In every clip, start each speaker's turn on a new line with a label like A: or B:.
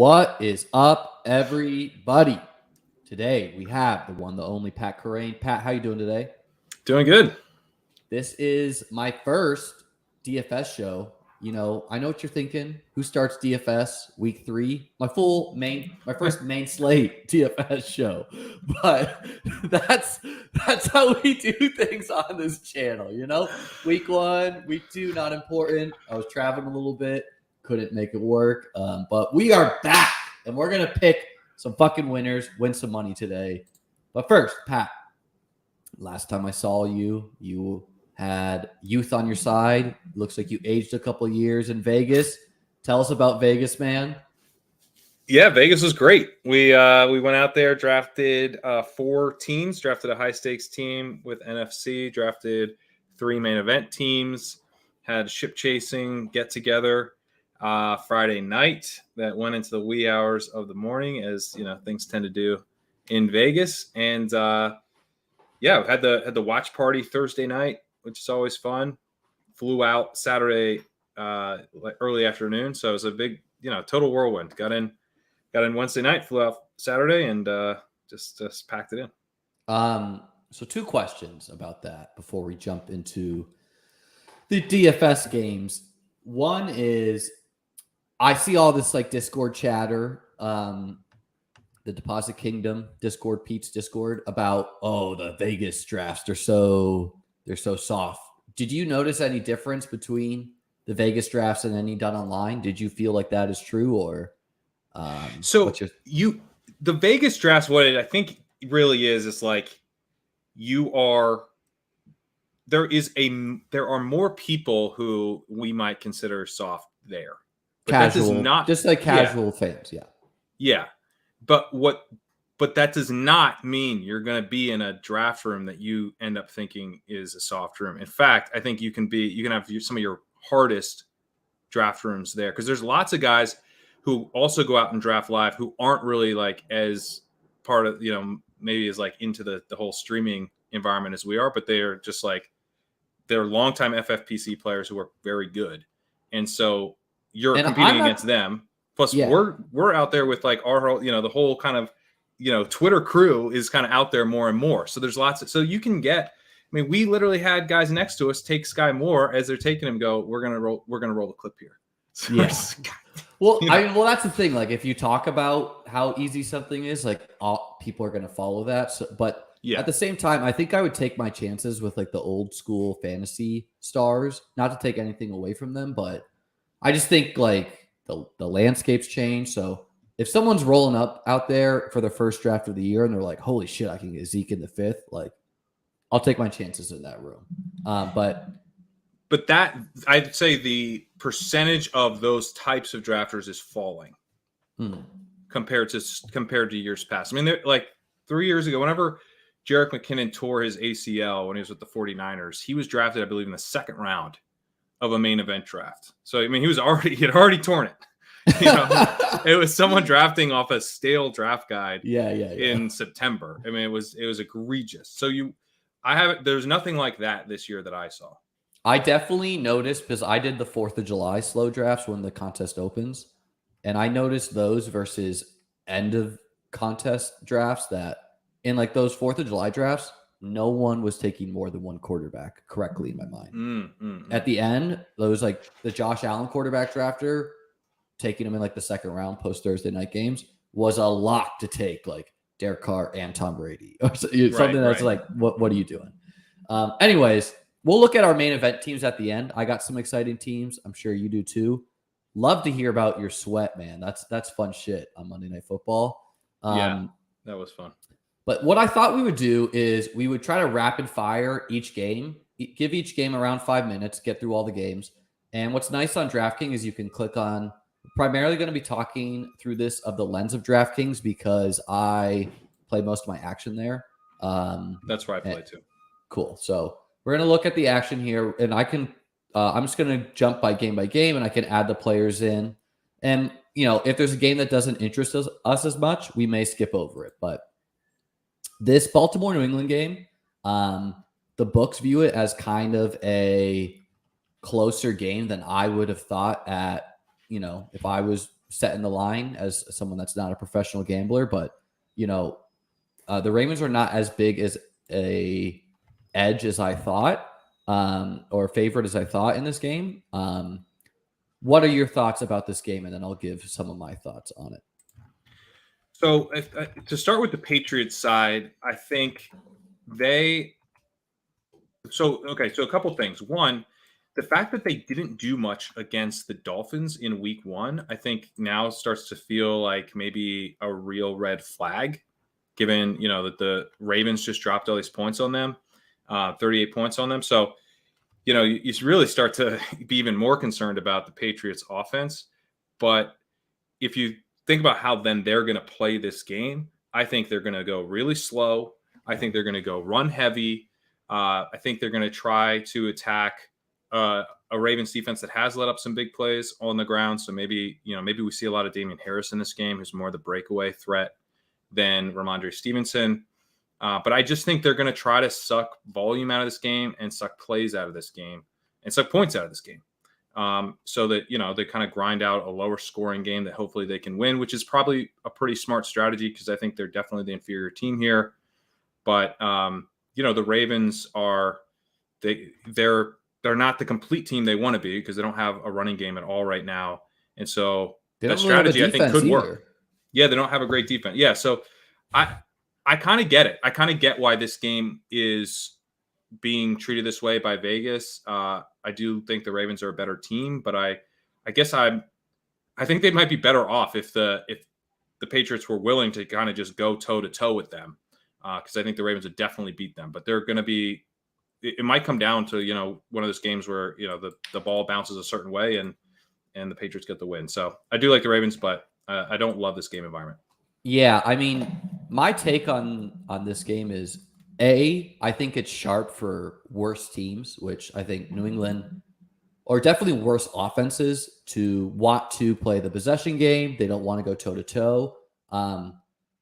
A: What is up, everybody? Today we have the one, the only Pat Kerrane. Pat, how you doing today?
B: Doing good.
A: This is my first DFS show. You know, I know what you're thinking. Who starts DFS week 3? My first main slate DFS show. But that's how we do things on this channel. You know, week 1, week 2, not important. I was traveling a little bit, couldn't make it work. But we are back, and we're gonna pick some fucking winners, win some money today. But first, Pat, last time I saw you, you had youth on your side. Looks like you aged a couple of years in Vegas. Tell us about Vegas, man.
B: Yeah, Vegas was great. We went out there, drafted 4 teams, drafted a high stakes team with NFC, drafted 3 main event teams, had ship chasing get together Friday night that went into the wee hours of the morning, as you know things tend to do in Vegas. And yeah, had the watch party Thursday night, which is always fun. Flew out Saturday early afternoon, so it was a big, total whirlwind. Got in Wednesday night, flew out Saturday, and just packed it in.
A: So 2 questions about that before we jump into the DFS games. One is, I see all this like Discord chatter, the Deposit Kingdom Discord, Pete's Discord, about the Vegas drafts, they're so soft. Did you notice any difference between the Vegas drafts and any done online? Did you feel like that is true, or
B: the Vegas drafts, what it I think really is like there are more people who we might consider soft there. But
A: casual,
B: that does not,
A: just like casual fans,
B: yeah. But that does not mean you're going to be in a draft room that you end up thinking is a soft room. In fact, I think you can have some of your hardest draft rooms there, because there's lots of guys who also go out and draft live who aren't really like as part of, maybe as like into the whole streaming environment as we are, but they're just like, they're longtime FFPC players who are very good. And so you're competing against them. Plus we're out there with like our whole, the whole kind of, Twitter crew is kind of out there more and more. So there's so you can get, we literally had guys next to us take Sky Moore as they're taking him, go, we're going to roll the clip here. So
A: well, that's the thing. Like, if you talk about how easy something is, like, people are going to follow that. So, but at the same time, I think I would take my chances with like the old school fantasy stars, not to take anything away from them, but I just think like the landscape's changed. So if someone's rolling up out there for their first draft of the year and they're like, holy shit, I can get Zeke in the 5th, like, I'll take my chances in that room. But
B: that, I'd say the percentage of those types of drafters is falling compared to years past. They're like 3 years ago, whenever Jerick McKinnon tore his ACL when he was with the 49ers, he was drafted, I believe, in the 2nd round of a main event draft. So, he had already torn it. It was someone drafting off a stale draft guide in September. It was egregious. So there's nothing like that this year that I saw.
A: I definitely noticed, because I did the 4th of July slow drafts when the contest opens, and I noticed those versus end of contest drafts that in like those 4th of July drafts, no one was taking more than one quarterback correctly in my mind. At the end, those like the Josh Allen quarterback drafter, taking him in like the 2nd round post Thursday night games, was a lock to take like Derek Carr and Tom Brady or something that's like, what are you doing? Anyways, we'll look at our main event teams at the end. I got some exciting teams. I'm sure you do too. Love to hear about your sweat, man. That's fun shit on Monday Night Football.
B: That was fun.
A: But what I thought we would do is we would try to rapid fire each game, give each game around 5 minutes, get through all the games. And what's nice on DraftKings is you can click on, primarily going to be talking through this of the lens of DraftKings, because I play most of my action there.
B: That's where I play too.
A: Cool. So we're going to look at the action here, and I can, I'm just going to jump by game, and I can add the players in. And, if there's a game that doesn't interest us as much, we may skip over it. But this Baltimore-New England game, the books view it as kind of a closer game than I would have thought at, if I was setting the line as someone that's not a professional gambler, but the Ravens are not as big as a edge as I thought, or favorite as I thought in this game. What are your thoughts about this game? And then I'll give some of my thoughts on it.
B: So to start with the Patriots side, I think so a couple things. One, the fact that they didn't do much against the Dolphins in week 1, I think now starts to feel like maybe a real red flag, given, that the Ravens just dropped all these points on them, 38 points on them. So, you really start to be even more concerned about the Patriots offense. But if you think about how then they're going to play this game, I think they're going to go really slow. I think they're going to go run heavy. I think they're going to try to attack a Ravens defense that has let up some big plays on the ground. So maybe we see a lot of Damian Harris in this game, who's more the breakaway threat than Ramondre Stevenson. But I just think they're going to try to suck volume out of this game and suck plays out of this game and suck points out of this game. So that, they kind of grind out a lower scoring game that hopefully they can win, which is probably a pretty smart strategy because I think they're definitely the inferior team here. But, the Ravens they're not the complete team they want to be because they don't have a running game at all right now. And so that strategy I think could work. Yeah, they don't have a great defense. Yeah, so I kind of get it. I kind of get why this game is being treated this way by Vegas. I do think the Ravens are a better team, but I guess I think they might be better off if the Patriots were willing to kind of just go toe to toe with them, because I think the Ravens would definitely beat them. But they're going to be. It might come down to one of those games where the ball bounces a certain way and the Patriots get the win. So I do like the Ravens, but I don't love this game environment.
A: Yeah, I mean, my take on this game is I think it's sharp for worse teams, which I think New England, or definitely worse offenses, to want to play the possession game. They don't want to go toe to toe.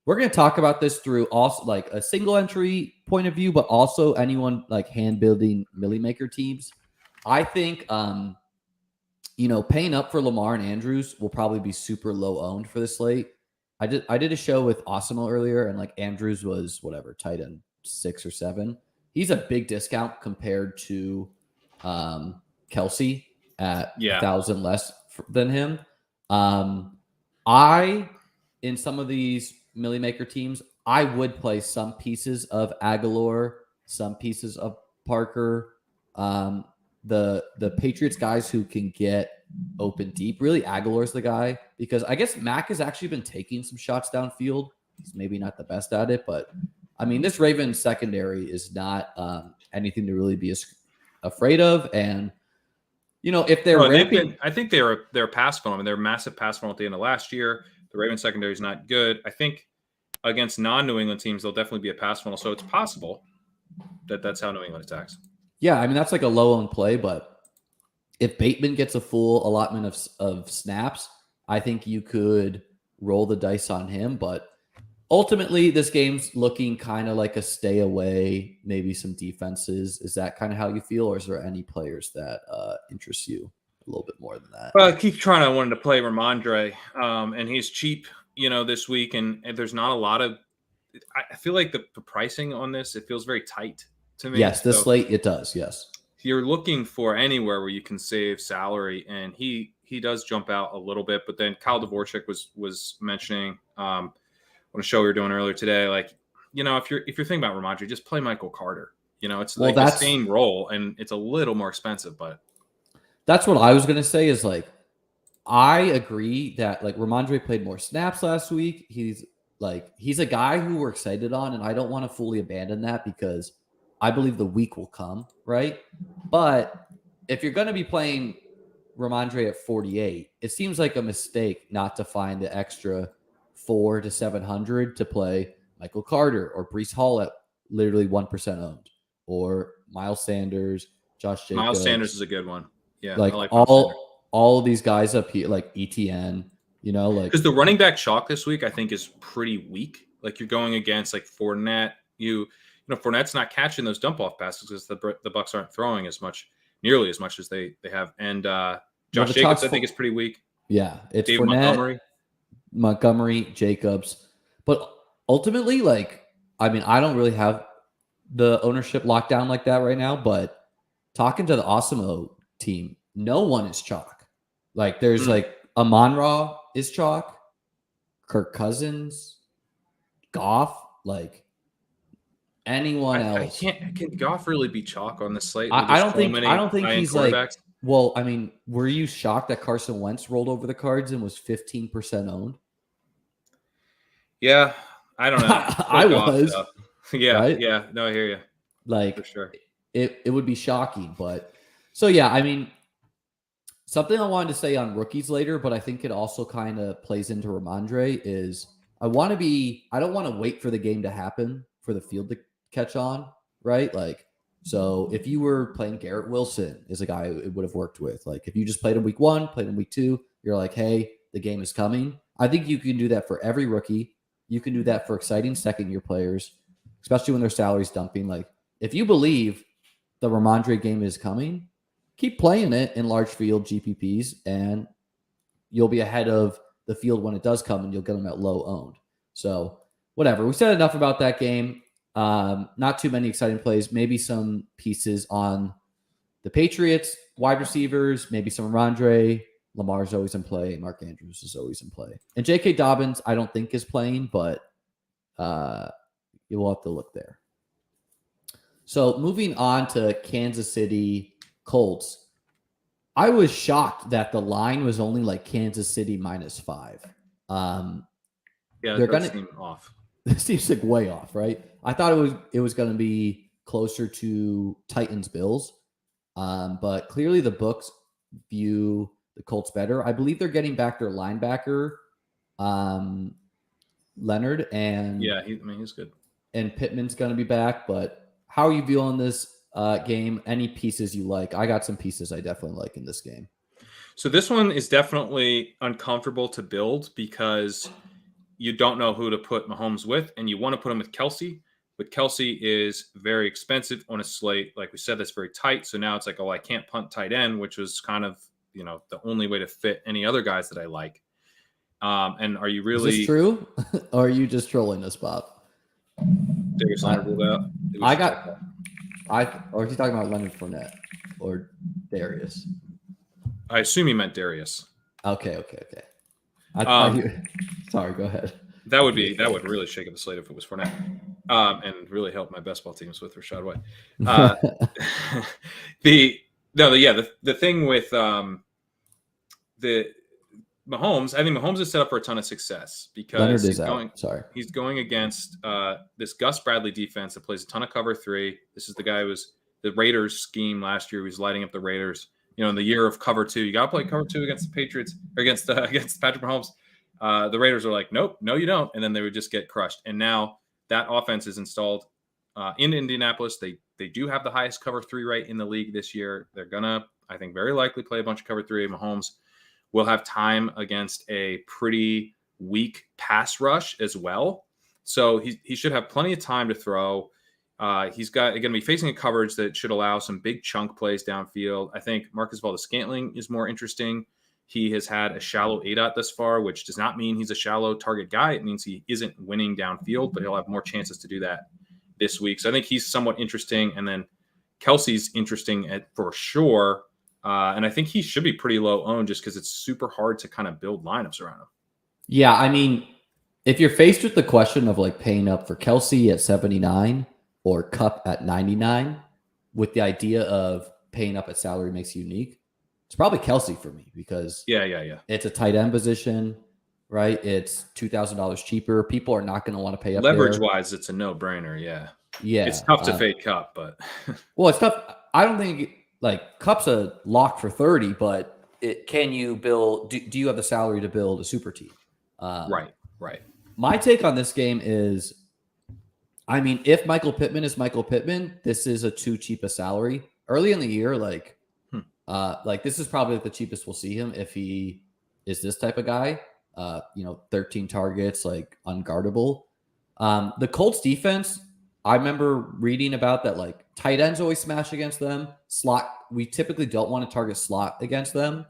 A: We're going to talk about this through also like a single entry point of view, but also anyone like hand building Millie Maker teams. I think, paying up for Lamar and Andrews will probably be super low owned for the slate. I did a show with Osimo earlier, and like Andrews was tight end 6 or 7. He's a big discount compared to Kelsey at 1,000 less than him. In some of these Millie Maker teams, I would play some pieces of Aguilar, some pieces of Parker. The Patriots guys who can get open deep. Really, Aguilar's the guy, because I guess Mac has actually been taking some shots downfield. He's maybe not the best at it, but I mean, this Ravens secondary is not anything to really be afraid of. And if they're ramping,
B: I think they're pass funnel. I mean, they're massive pass funnel at the end of last year. The Ravens secondary is not good. I think against non-New England teams, they'll definitely be a pass funnel. So it's possible that's how New England attacks.
A: Yeah, I mean, that's like a low-owned play, but if Bateman gets a full allotment of snaps, I think you could roll the dice on him. But ultimately, this game's looking kind of like a stay away, maybe some defenses. Is that kind of how you feel, or is there any players that interest you a little bit more than that?
B: Well, I keep trying. I wanted to play Ramondre, and he's cheap, this week, and there's not a lot of. I feel like the pricing on this, it feels very tight to me.
A: Yes, the slate, it does. Yes,
B: you're looking for anywhere where you can save salary, and he does jump out a little bit. But then Kyle Dvorak was mentioning on a show we were doing earlier today, like if you're thinking about Ramondre, just play Michael Carter. It's like the same role, and it's a little more expensive, but
A: that's what I was gonna say. Is like, I agree that like Ramondre played more snaps last week. He's a guy who we're excited on, and I don't want to fully abandon that because I believe the week will come, right? But if you're going to be playing Ramondre at 48, it seems like a mistake not to find the extra 400 to 700 to play Michael Carter or Breece Hall at literally 1% owned, or Miles Sanders, Josh Jacobs.
B: Miles Sanders is a good one. Yeah,
A: like,
B: I like
A: all of these guys up here, like ETN,
B: because the running back chalk this week I think is pretty weak. Like you're going against like Fournette. Fournette's not catching those dump off passes because the Bucs aren't throwing nearly as much as they have. And Josh Jacobs, I think, is pretty weak.
A: Yeah, it's
B: David
A: Fournette, Montgomery, Jacobs. But ultimately, like, I mean, I don't really have the ownership locked down like that right now, but talking to the Osimo team, no one is chalk. Like, there's like Amon-Ra is chalk, Kirk Cousins, Goff, like anyone else.
B: Can Goff really be chalk on the slate?
A: I
B: There's
A: don't
B: so
A: think
B: many
A: I don't think
B: high-end
A: he's like.
B: quarterbacks.
A: Well, I mean, were you shocked that Carson Wentz rolled over the cards and was 15% owned?
B: Yeah, I don't know.
A: I was,
B: Yeah,
A: right?
B: yeah. No, I hear you. For
A: Like
B: sure.
A: it would be shocking, but so yeah, I mean, something I wanted to say on rookies later, but I think it also kind of plays into Ramondre is I don't want to wait for the game to happen for the field to catch on, right? Like, so if you were playing Garrett Wilson is a guy it would have worked with. Like if you just played in week 1, played in week 2, you're like, hey, the game is coming. I think you can do that for every rookie. You can do that for exciting second-year players, especially when their salary's dumping. Like if you believe the Ramondre game is coming, keep playing it in large field GPPs, and you'll be ahead of the field when it does come, and you'll get them at low owned. So whatever. We said enough about that game. Not too many exciting plays. Maybe some pieces on the Patriots, wide receivers, maybe some Ramondre. Lamar's always in play. Mark Andrews is always in play. And J.K. Dobbins, I don't think is playing, but you will have to look there. So moving on to Kansas City Colts, I was shocked that the line was only like Kansas City -5.
B: Yeah,
A: they're
B: that
A: gonna
B: seem off.
A: This seems like way off, right? I thought it was going to be closer to Titans Bills, but clearly the books view the Colts better. I believe they're getting back their linebacker, Leonard, and
B: Yeah, he's good.
A: And Pittman's going to be back. But how are you viewing this game? Any pieces you like? I got some pieces I definitely like in this game.
B: So this one is definitely uncomfortable to build because you don't know who to put Mahomes with, and you want to put him with Kelsey. But Kelsey is very expensive on a slate. Like we said, that's very tight. So now it's like, oh, I can't punt tight end, which was kind of, the only way to fit any other guys that I like. And are you really...
A: Is this true? Or are you just trolling us, Bob?
B: Darius Leonard ruled out.
A: Or is he talking about Leonard Fournette or Darius?
B: I assume he meant Darius.
A: Okay. I thought sorry, go ahead.
B: That would really shake up the slate if it was Fournette, and really help my best ball teams with Rashad White. The thing with the Mahomes, I think Mahomes is set up for a ton of success because he's going against this Gus Bradley defense that plays a ton of cover 3. This is the guy who was the Raiders scheme last year. He was lighting up the Raiders. In the year of cover 2, you got to play cover 2 against the Patriots or against Patrick Mahomes. The Raiders are like, nope, no, you don't. And then they would just get crushed. And now that offense is installed in Indianapolis. They do have the highest cover 3 rate in the league this year. They're going to, I think, very likely play a bunch of cover 3. Mahomes will have time against a pretty weak pass rush as well. So he should have plenty of time to throw. He's going to be facing a coverage that should allow some big chunk plays downfield. I think Marcus Valdes-Scantling is more interesting. He has had a shallow ADOT thus far, which does not mean he's a shallow target guy. It means he isn't winning downfield, but he'll have more chances to do that this week. So I think he's somewhat interesting. And then Kelsey's interesting for sure. And I think he should be pretty low owned just because it's super hard to kind of build lineups around him.
A: Yeah, I mean, if you're faced with the question of like paying up for Kelsey at 79 or Kupp at 99, with the idea of paying up at salary makes you unique, it's probably Kelsey for me because it's a tight end position, right? It's $2,000 cheaper. People are not going to want to pay up
B: leverage wise. It's a no brainer. Yeah. It's tough to fade Kupp, but
A: well, it's tough. I don't think like Kupp's a lock for 30, but can you build? Do you have the salary to build a super team?
B: Right.
A: My take on this game is, I mean, if Michael Pittman is Michael Pittman, this is a too cheap a salary early in the year. Like this is probably the cheapest we'll see him if he is this type of guy. 13 targets, like unguardable. The Colts defense, I remember reading about that. Like tight ends always smash against them. Slot, we typically don't want to target slot against them.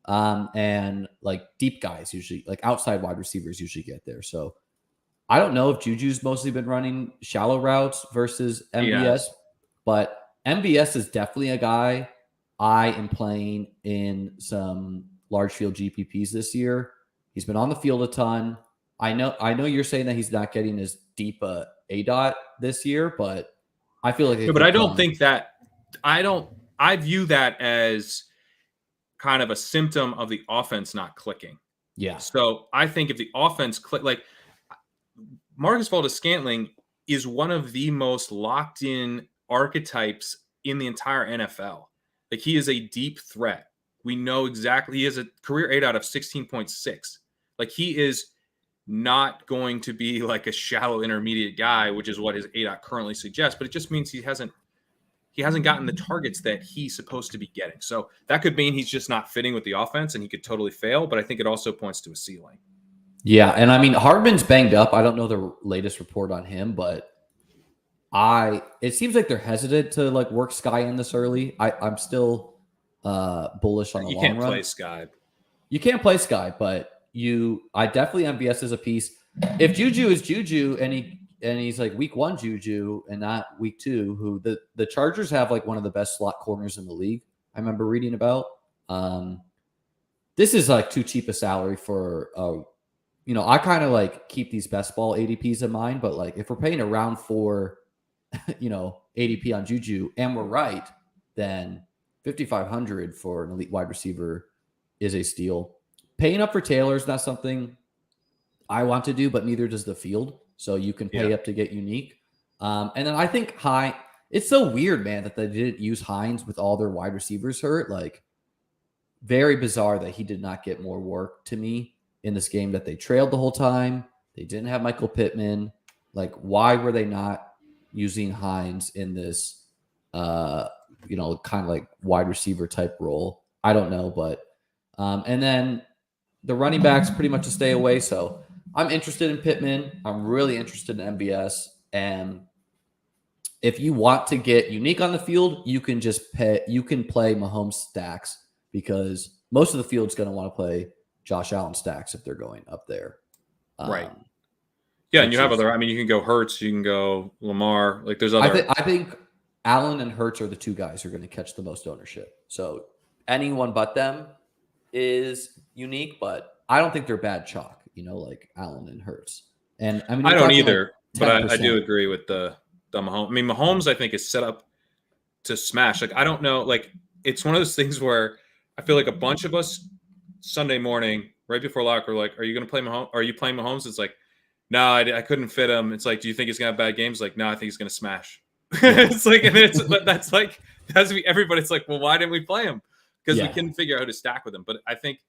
A: And like deep guys usually, like outside wide receivers usually get there. So I don't know if Juju's mostly been running shallow routes versus MBS, but MBS is definitely a guy I am playing in some large field GPPs this year. He's been on the field a ton. I know you're saying that he's not getting as deep a dot this year, but I feel like
B: but I don't think that I view that as kind of a symptom of the offense not clicking.
A: Yeah.
B: So I think if the offense like Marcus Valdes-Scantling is one of the most locked in archetypes in the entire NFL. Like he is a deep threat. We know exactly he has a career 8 out of 16.6. Like he is not going to be like a shallow intermediate guy, which is what his 8 out currently suggests, but it just means he hasn't gotten the targets that he's supposed to be getting. So that could mean he's just not fitting with the offense and he could totally fail, but I think it also points to a ceiling.
A: Yeah, and I mean Hardman's banged up. I don't know the latest report on him, but it seems like they're hesitant to like work Sky in this early. I'm still bullish on the long run.
B: You can't play Sky.
A: You can't play Sky, but I definitely MBS as a piece. If Juju is Juju and he's like week 1 Juju and not week 2, who the Chargers have like one of the best slot corners in the league. I remember reading about. This is like too cheap a salary for I kind of like keep these best ball ADPs in mind, but like if we're paying around 4 ADP on Juju and we're right, then 5,500 for an elite wide receiver is a steal. Paying up for Taylor is not something I want to do, but neither does the field. So you can pay up to get unique. And then I think it's so weird, man, that they didn't use Hines with all their wide receivers hurt. Like very bizarre that he did not get more work to me in this game, that they trailed the whole time. They didn't have Michael Pittman. Like, why were they not using Hines in this, kind of like wide receiver type role? I don't know, but and then the running backs pretty much a stay away. So I'm interested in Pittman. I'm really interested in MBS. And if you want to get unique on the field, you can play Mahomes stacks, because most of the field's going to want to play Josh Allen stacks if they're going up there.
B: Right. Yeah, and you have other. I mean, you can go Hurts, you can go Lamar. Like there's other.
A: I think Allen and Hurts are the two guys who are going to catch the most ownership. So anyone but them is unique, but I don't think they're bad chalk. Like Allen and Hurts. And I mean,
B: I don't either,
A: like
B: but I do agree with the Mahomes. I mean, Mahomes, I think, is set up to smash. Like I don't know. Like it's one of those things where I feel like a bunch of us Sunday morning, right before lock, we're like, "Are you going to play Mahomes? Are you playing Mahomes?" It's like, "No, I couldn't fit him." It's like, "Do you think he's going to have bad games?" Like, "No, I think he's going to smash." It's like, and that's has to be everybody. It's like, well, why didn't we play him? Because we couldn't figure out how to stack with him. But I think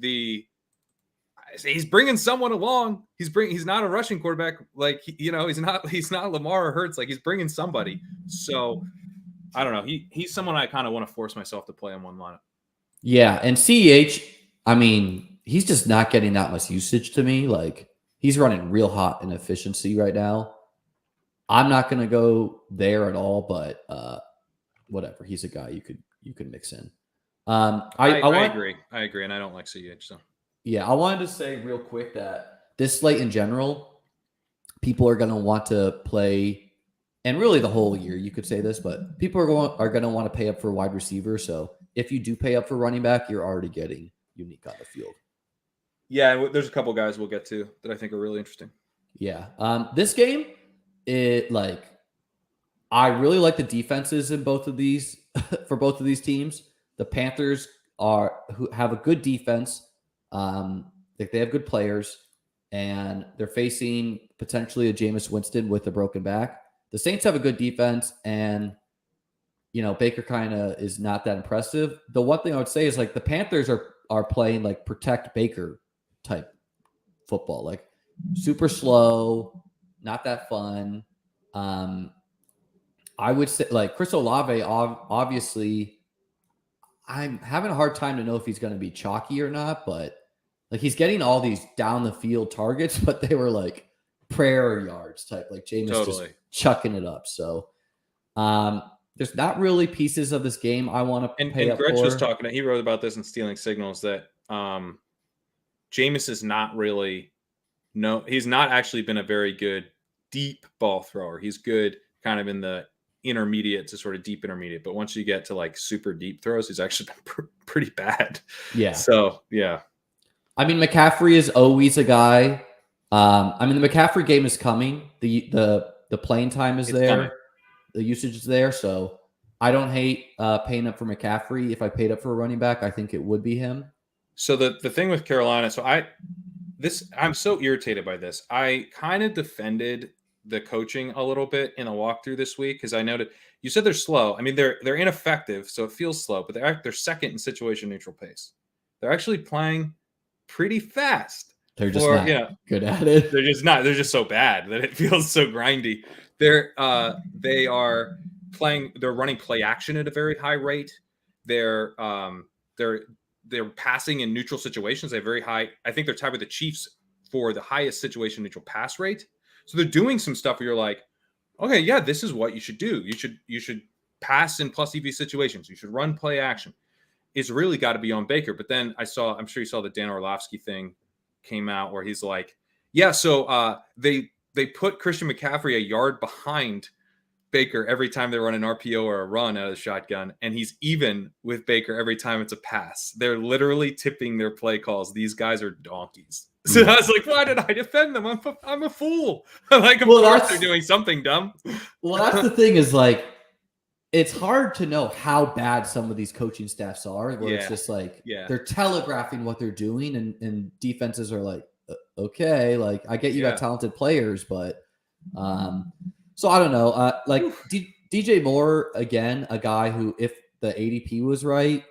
B: he's bringing someone along. He's not a rushing quarterback. Like, he's not Lamar or Hurts. Like he's bringing somebody. So I don't know. He's someone I kind of want to force myself to play on one lineup.
A: Yeah. And CEH, I mean, he's just not getting that much usage to me. Like he's running real hot in efficiency right now. I'm not going to go there at all, but whatever. He's a guy you could mix in. I
B: agree. I agree. And I don't like CEH. So
A: yeah, I wanted to say real quick that this slate in general, people are going to want to play, and really the whole year, you could say this, but people are going to want to pay up for wide receiver. So if you do pay up for running back, you're already getting unique on the field.
B: Yeah, there's a couple guys we'll get to that I think are really interesting.
A: Yeah, this game, I really like the defenses in both of these for both of these teams. The Panthers who have a good defense. They have good players, and they're facing potentially a Jameis Winston with a broken back. The Saints have a good defense, and Baker kind of is not that impressive. The one thing I would say is like the Panthers are playing like protect Baker type football, like super slow, not that fun. I would say like Chris Olave, obviously, I'm having a hard time to know if he's going to be chalky or not, but like he's getting all these down the field targets, but they were like prayer yards type, like Jameis just chucking it up. So there's not really pieces of this game I want to pay up for.
B: And Gretsch was talking, he wrote about this in Stealing Signals, that Jameis is not really he's not actually been a very good deep ball thrower. He's good kind of in the intermediate to sort of deep intermediate, but once you get to like super deep throws, he's actually been pretty bad.
A: Yeah.
B: So yeah.
A: I mean, McCaffrey is always a guy. I mean, the McCaffrey game is coming. The playing time is there.
B: Coming.
A: The usage is there. So I don't hate paying up for McCaffrey. If I paid up for a running back, I think it would be him.
B: So the thing with Carolina, so I'm so irritated by this. I kind of defended the coaching a little bit in a walkthrough this week because I noted you said they're slow. I mean, they're ineffective, so it feels slow, but they're second in situation neutral pace. They're actually playing pretty fast.
A: They're just not good at it.
B: They're just not. They're just so bad that it feels so grindy. They are playing. They're running play action at a very high rate. They're passing in neutral situations. They have very high. I think they're tied with the Chiefs for the highest situation neutral pass rate. So they're doing some stuff where you're like, okay, yeah, this is what you should do. You should pass in plus EV situations. You should run play action. It's really got to be on Baker. But then I'm sure you saw the Dan Orlovsky thing came out where he's like, yeah, so they put Christian McCaffrey a yard behind Baker every time they run an RPO or a run out of the shotgun, and he's even with Baker every time it's a pass. They're literally tipping their play calls. These guys are donkeys. So I was like, why did I defend them? I'm a fool. Like, of course they're doing something dumb.
A: Well, that's the thing is like, it's hard to know how bad some of these coaching staffs are, where it's just like they're telegraphing what they're doing, and defenses are like, okay, like I get you got talented players, but so I don't know. Like DJ Moore, again, a guy who, if the ADP was right,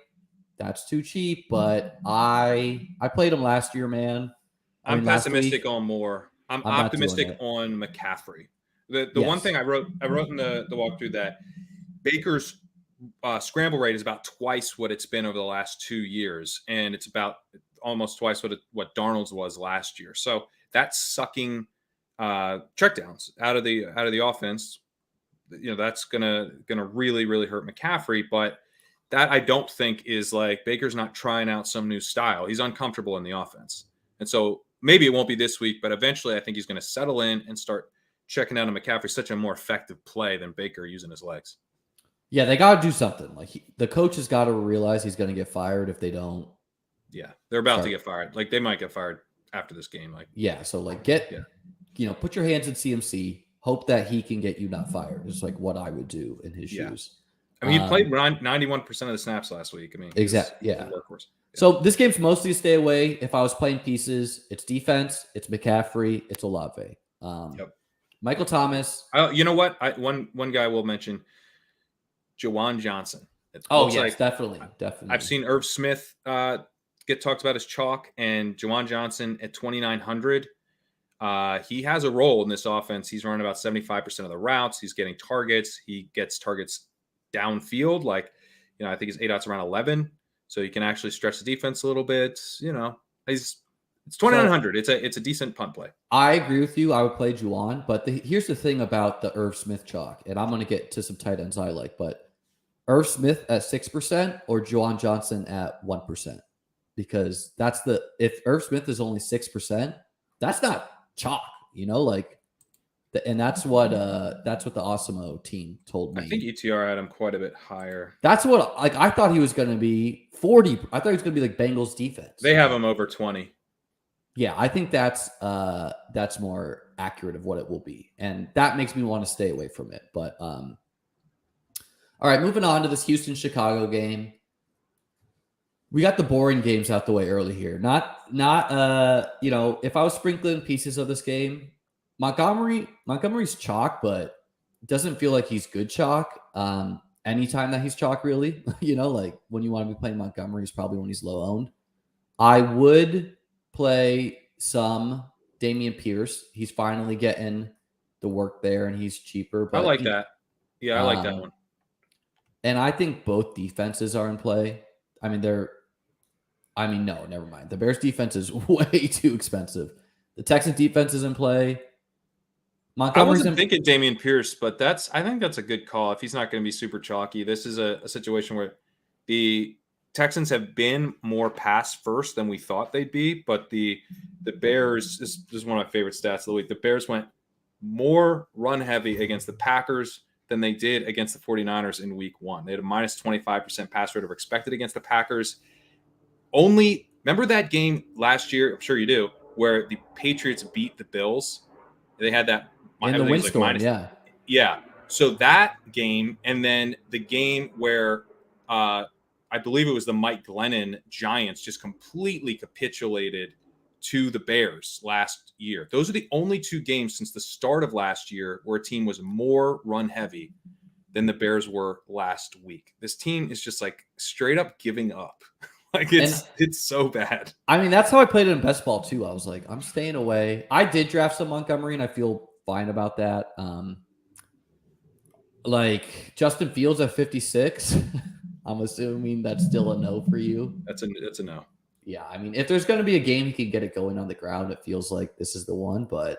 A: that's too cheap. But I played him last year, man.
B: I'm pessimistic on Moore. I'm optimistic on McCaffrey. The one thing I wrote in the walkthrough that Baker's scramble rate is about twice what it's been over the last 2 years, and it's about almost twice what Darnold's was last year. So that's sucking checkdowns out of the offense. That's gonna really, really hurt McCaffrey. But that, I don't think, is like Baker's not trying out some new style. He's uncomfortable in the offense, and so maybe it won't be this week, but eventually I think he's going to settle in and start checking out a McCaffrey, such a more effective play than Baker using his legs.
A: Yeah, they got to do something. Like the coach has got to realize he's going to get fired if they don't.
B: Yeah, they're about to get fired. Like they might get fired after this game. Like
A: so like put your hands in CMC. Hope that he can get you not fired. It's like what I would do in his shoes.
B: I mean, he played 91% of the snaps last week. I mean,
A: exactly. Yeah.
B: Workhorse.
A: So this game's mostly a stay away. If I was playing pieces, it's defense, it's McCaffrey, it's Olave. Michael Thomas.
B: You know what? One guy we'll mention, Juwan Johnson.
A: Definitely.
B: I've seen Irv Smith get talked about as chalk, and Juwan Johnson at 2,900. He has a role in this offense. He's running about 75% of the routes. He's getting targets. He gets targets downfield. Like, I think his ADOT's around 11. So you can actually stretch the defense a little bit. It's 2,900. It's a decent punt play.
A: I agree with you. I would play Juwan, but here's the thing about the Irv Smith chalk, and I'm going to get to some tight ends I like, but Irv Smith at 6% or Juwan Johnson at 1%, because if Irv Smith is only 6%, that's not chalk, and that's what the Awesemo team told me.
B: I think ETR had him quite a bit higher.
A: That's what I thought he was going to be 40. I thought he was going to be like Bengals defense.
B: They have him over 20.
A: Yeah, I think that's more accurate of what it will be, and that makes me want to stay away from it. But all right, moving on to this Houston-Chicago game. We got the boring games out the way early here. Not if I was sprinkling pieces of this game, Montgomery's chalk, but it doesn't feel like he's good chalk. Anytime that he's chalk, really, like when you want to be playing Montgomery is probably when he's low owned. I would play some Dameon Pierce. He's finally getting the work there, and he's cheaper. But
B: I like that. Yeah, I like that one.
A: And I think both defenses are in play. No, never mind. The Bears defense is way too expensive. The Texans defense is in play.
B: I wasn't thinking Dameon Pierce, but I think that's a good call. If he's not going to be super chalky, this is a situation where the Texans have been more pass first than we thought they'd be, but the Bears, this is one of my favorite stats of the week. The Bears went more run heavy against the Packers than they did against the 49ers in week 1. They had a minus 25% pass rate over expected against the Packers. Remember that game last year? I'm sure you do, where the Patriots beat the Bills. They had that
A: in the windstorm,
B: yeah. So that game, and then the game where I believe it was the Mike Glennon Giants just completely capitulated to the Bears last year. Those are the only 2 games since the start of last year where a team was more run heavy than the Bears were last week. This team is just like straight up giving up. Like it's so bad.
A: I mean, that's how I played it in best ball too. I was like, I'm staying away. I did draft some Montgomery, and I feel fine about that. Like Justin Fields at 56. I'm assuming that's still a no for you.
B: That's a no.
A: Yeah, I mean, if there's going to be a game he can get it going on the ground, it feels like this is the one. But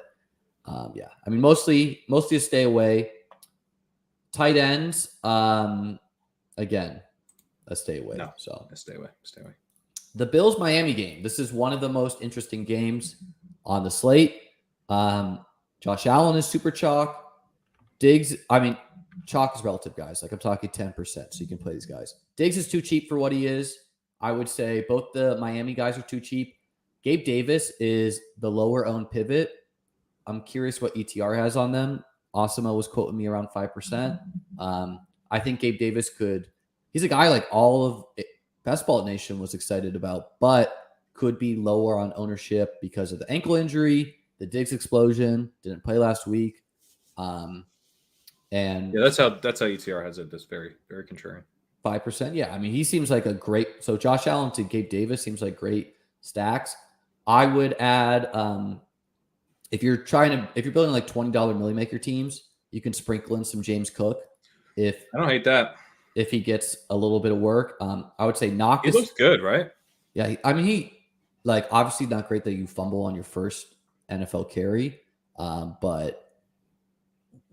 A: yeah, I mean, mostly to stay away. Tight ends, again, let's stay away.
B: No,
A: so
B: let's stay away.
A: The Bills-Miami game. This is one of the most interesting games on the slate. Josh Allen is super chalk. Diggs, I mean, chalk is relative, guys. Like I'm talking 10%, so you can play these guys. Diggs is too cheap for what he is. I would say both the Miami guys are too cheap. Gabe Davis is the lower owned pivot. I'm curious what ETR has on them. Osama was quoting me around 5%. I think Gabe Davis he's a guy like all of Best Ball Nation was excited about, but could be lower on ownership because of the ankle injury, the Diggs explosion, didn't play last week. And
B: yeah, that's how ETR has it. That's very, very contrarian.
A: 5%. Yeah. I mean, he seems like so Josh Allen to Gabe Davis seems like great stacks. I would add, if you're building like $20 Millie Maker teams, you can sprinkle in some James Cook. I
B: don't hate that.
A: If he gets a little bit of work, I would say knock.
B: He looks good, right?
A: Yeah. I mean, he like obviously not great that you fumble on your first NFL carry. But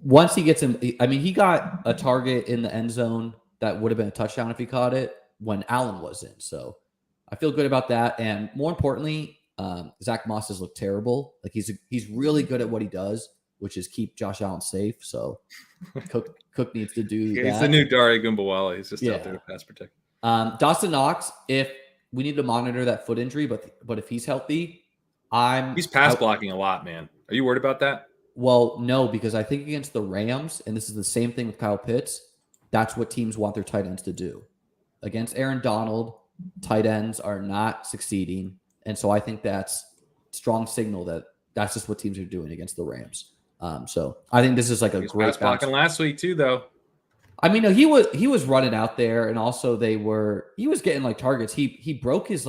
A: once he gets him, I mean, he got a target in the end zone that would have been a touchdown if he caught it when Allen was in. So I feel good about that. And more importantly, Zach Moss has looked terrible. Like he's really good at what he does, which is keep Josh Allen safe. So Cook needs to do that.
B: He's the new Dare Gumbawala. He's just out there to pass protect.
A: Dawson Knox, if we need to monitor that foot injury, but if he's healthy,
B: he's pass blocking a lot, man. Are you worried about that?
A: Well, no, because I think against the Rams, and this is the same thing with Kyle Pitts, that's what teams want their tight ends to do. Against Aaron Donald, tight ends are not succeeding. And so I think that's strong signal that that's just what teams are doing against the Rams. So I think this is like a great
B: pass blocking last week too, though.
A: I mean, no, he was running out there, and also he was getting like targets. He broke his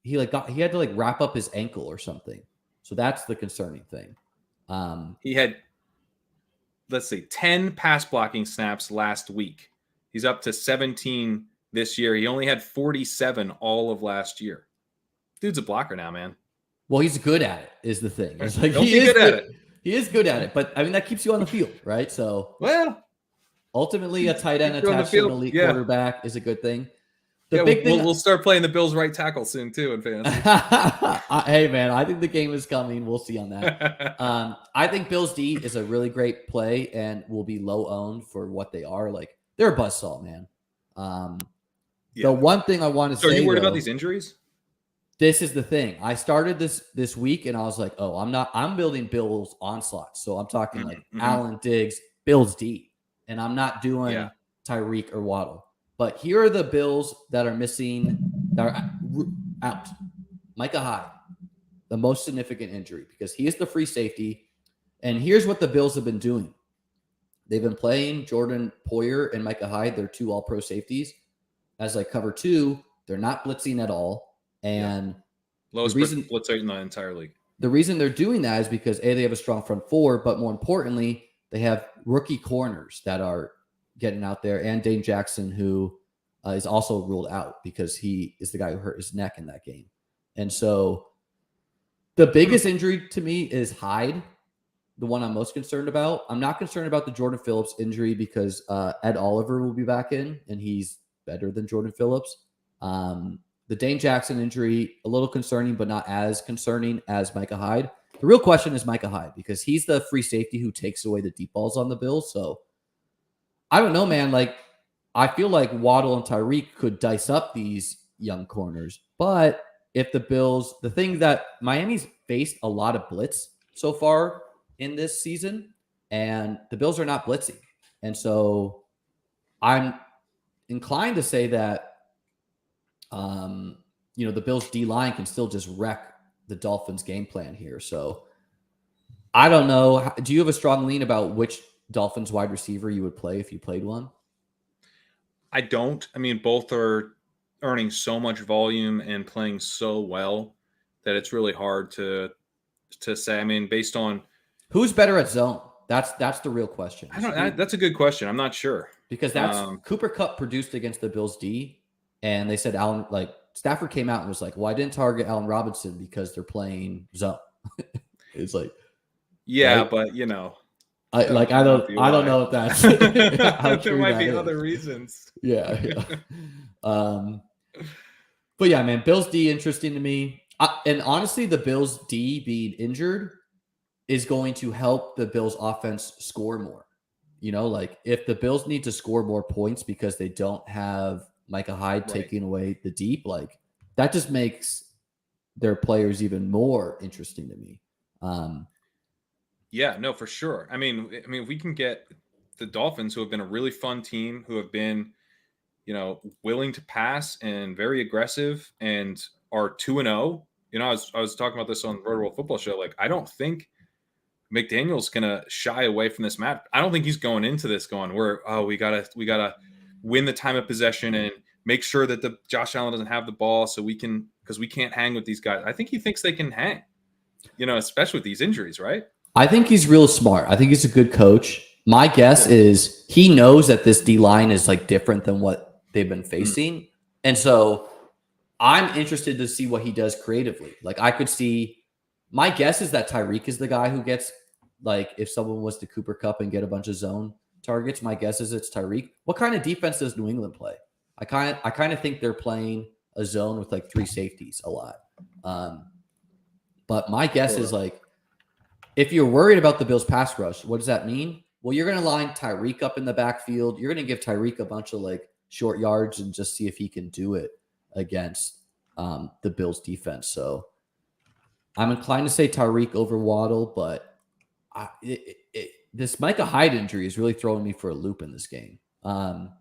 A: he had to like wrap up his ankle or something. So that's the concerning thing.
B: He had, let's see, 10 pass blocking snaps last week. He's up to 17 this year. He only had 47 all of last year. Dude's a blocker now, man.
A: Well, he's good at it, is the thing. It's like
B: Don't be good at it.
A: He is good at it, but I mean that keeps you on the field, right? So ultimately a tight end attached to an elite quarterback is a good thing. The big thing,
B: we'll start playing the Bills right tackle soon too in fantasy.
A: Hey man, I think the game is coming. We'll see on that. I think Bills D is a really great play and will be low owned for what they are. Like they're a buzzsaw, man. The one thing I want to say,
B: are you worried about these injuries?
A: This is the thing. I started this week and I was like, oh, I'm building Bills onslaught. So I'm talking like Allen, Diggs, Bills D, and I'm not doing Tyreek or Waddle. But here are the Bills that are missing, that are out. Micah Hyde, the most significant injury because he is the free safety. And here's what the Bills have been doing. They've been playing Jordan Poyer and Micah Hyde. They're two all-pro safeties. As like cover two, they're not blitzing at all. And
B: lowest blitz rate in the entire league.
A: The reason they're doing that is because they have a strong front four, but more importantly, they have rookie corners that are getting out there, and Dane Jackson, who is also ruled out because he is the guy who hurt his neck in that game. And so the biggest injury to me is Hyde, the one I'm most concerned about. I'm not concerned about the Jordan Phillips injury because Ed Oliver will be back in, and he's better than Jordan Phillips. The Dane Jackson injury, a little concerning, but not as concerning as Micah Hyde. The real question is Micah Hyde because he's the free safety who takes away the deep balls on the Bills. So I don't know, man. Like, I feel like Waddle and Tyreek could dice up these young corners. But if the Bills, the thing that Miami's faced a lot of blitz so far in this season, and the Bills are not blitzing. And so I'm inclined to say that the Bills D-line can still just wreck the Dolphins game plan here. So I don't know. Do you have a strong lean about which Dolphins wide receiver you would play if you played one?
B: I don't. I mean, both are earning so much volume and playing so well that it's really hard to say. I mean, based on
A: who's better at zone? That's the real question.
B: That's a good question. I'm not sure
A: because that's Cooper Kupp produced against the Bills D. And they said Stafford came out and was like, well, I didn't target Allen Robinson because they're playing zone. It's like,
B: yeah,
A: right?
B: But
A: I don't know if that's
B: there might be other reasons.
A: Yeah. But yeah, man, Bills D interesting to me. And honestly, the Bills D being injured is going to help the Bills offense score more. Like if the Bills need to score more points because they don't have Micah Hyde taking away the deep, like that just makes their players even more interesting to me.
B: Yeah, no, for sure. I mean, if we can get the Dolphins, who have been a really fun team, who have been, willing to pass and very aggressive and are 2-0. I was talking about this on the Roto World Football Show. Like, I don't think McDaniel's gonna shy away from this match. I don't think he's going into this going, we gotta win the time of possession and make sure that the Josh Allen doesn't have the ball because we can't hang with these guys. I think he thinks they can hang, especially with these injuries, right?
A: I think he's real smart. I think he's a good coach. My guess is he knows that this D-line is like different than what they've been facing. And so I'm interested to see what he does creatively. Like I could see, my guess is that Tyreek is the guy who gets, like if someone was to Cooper Kupp and get a bunch of zone targets, my guess is it's Tyreek. What kind of defense does New England play? I kind of think they're playing a zone with like three safeties a lot. But my guess is like, if you're worried about the Bills pass rush, what does that mean? Well, you're going to line Tyreek up in the backfield. You're going to give Tyreek a bunch of like short yards and just see if he can do it against the Bills defense. So I'm inclined to say Tyreek over Waddle, but this Micah Hyde injury is really throwing me for a loop in this game. The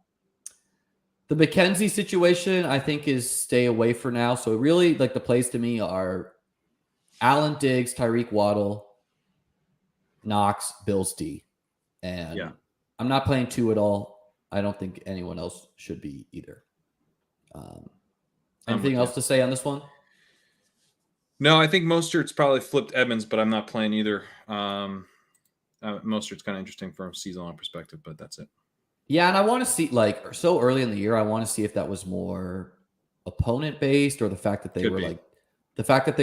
A: McKenzie situation, I think, is stay away for now. So really, like the plays to me are Allen Diggs, Tyreek Waddle, Knox, Bills D. And I'm not playing two at all. I don't think anyone else should be either. Anything else to say on this one?
B: No, I think Mostert's probably flipped Edmonds, but I'm not playing either. Mostert's kind of interesting from a season-long perspective, but that's it.
A: Yeah, and I want to see, like, so early in the year, I want to see if that was more opponent-based or the fact that they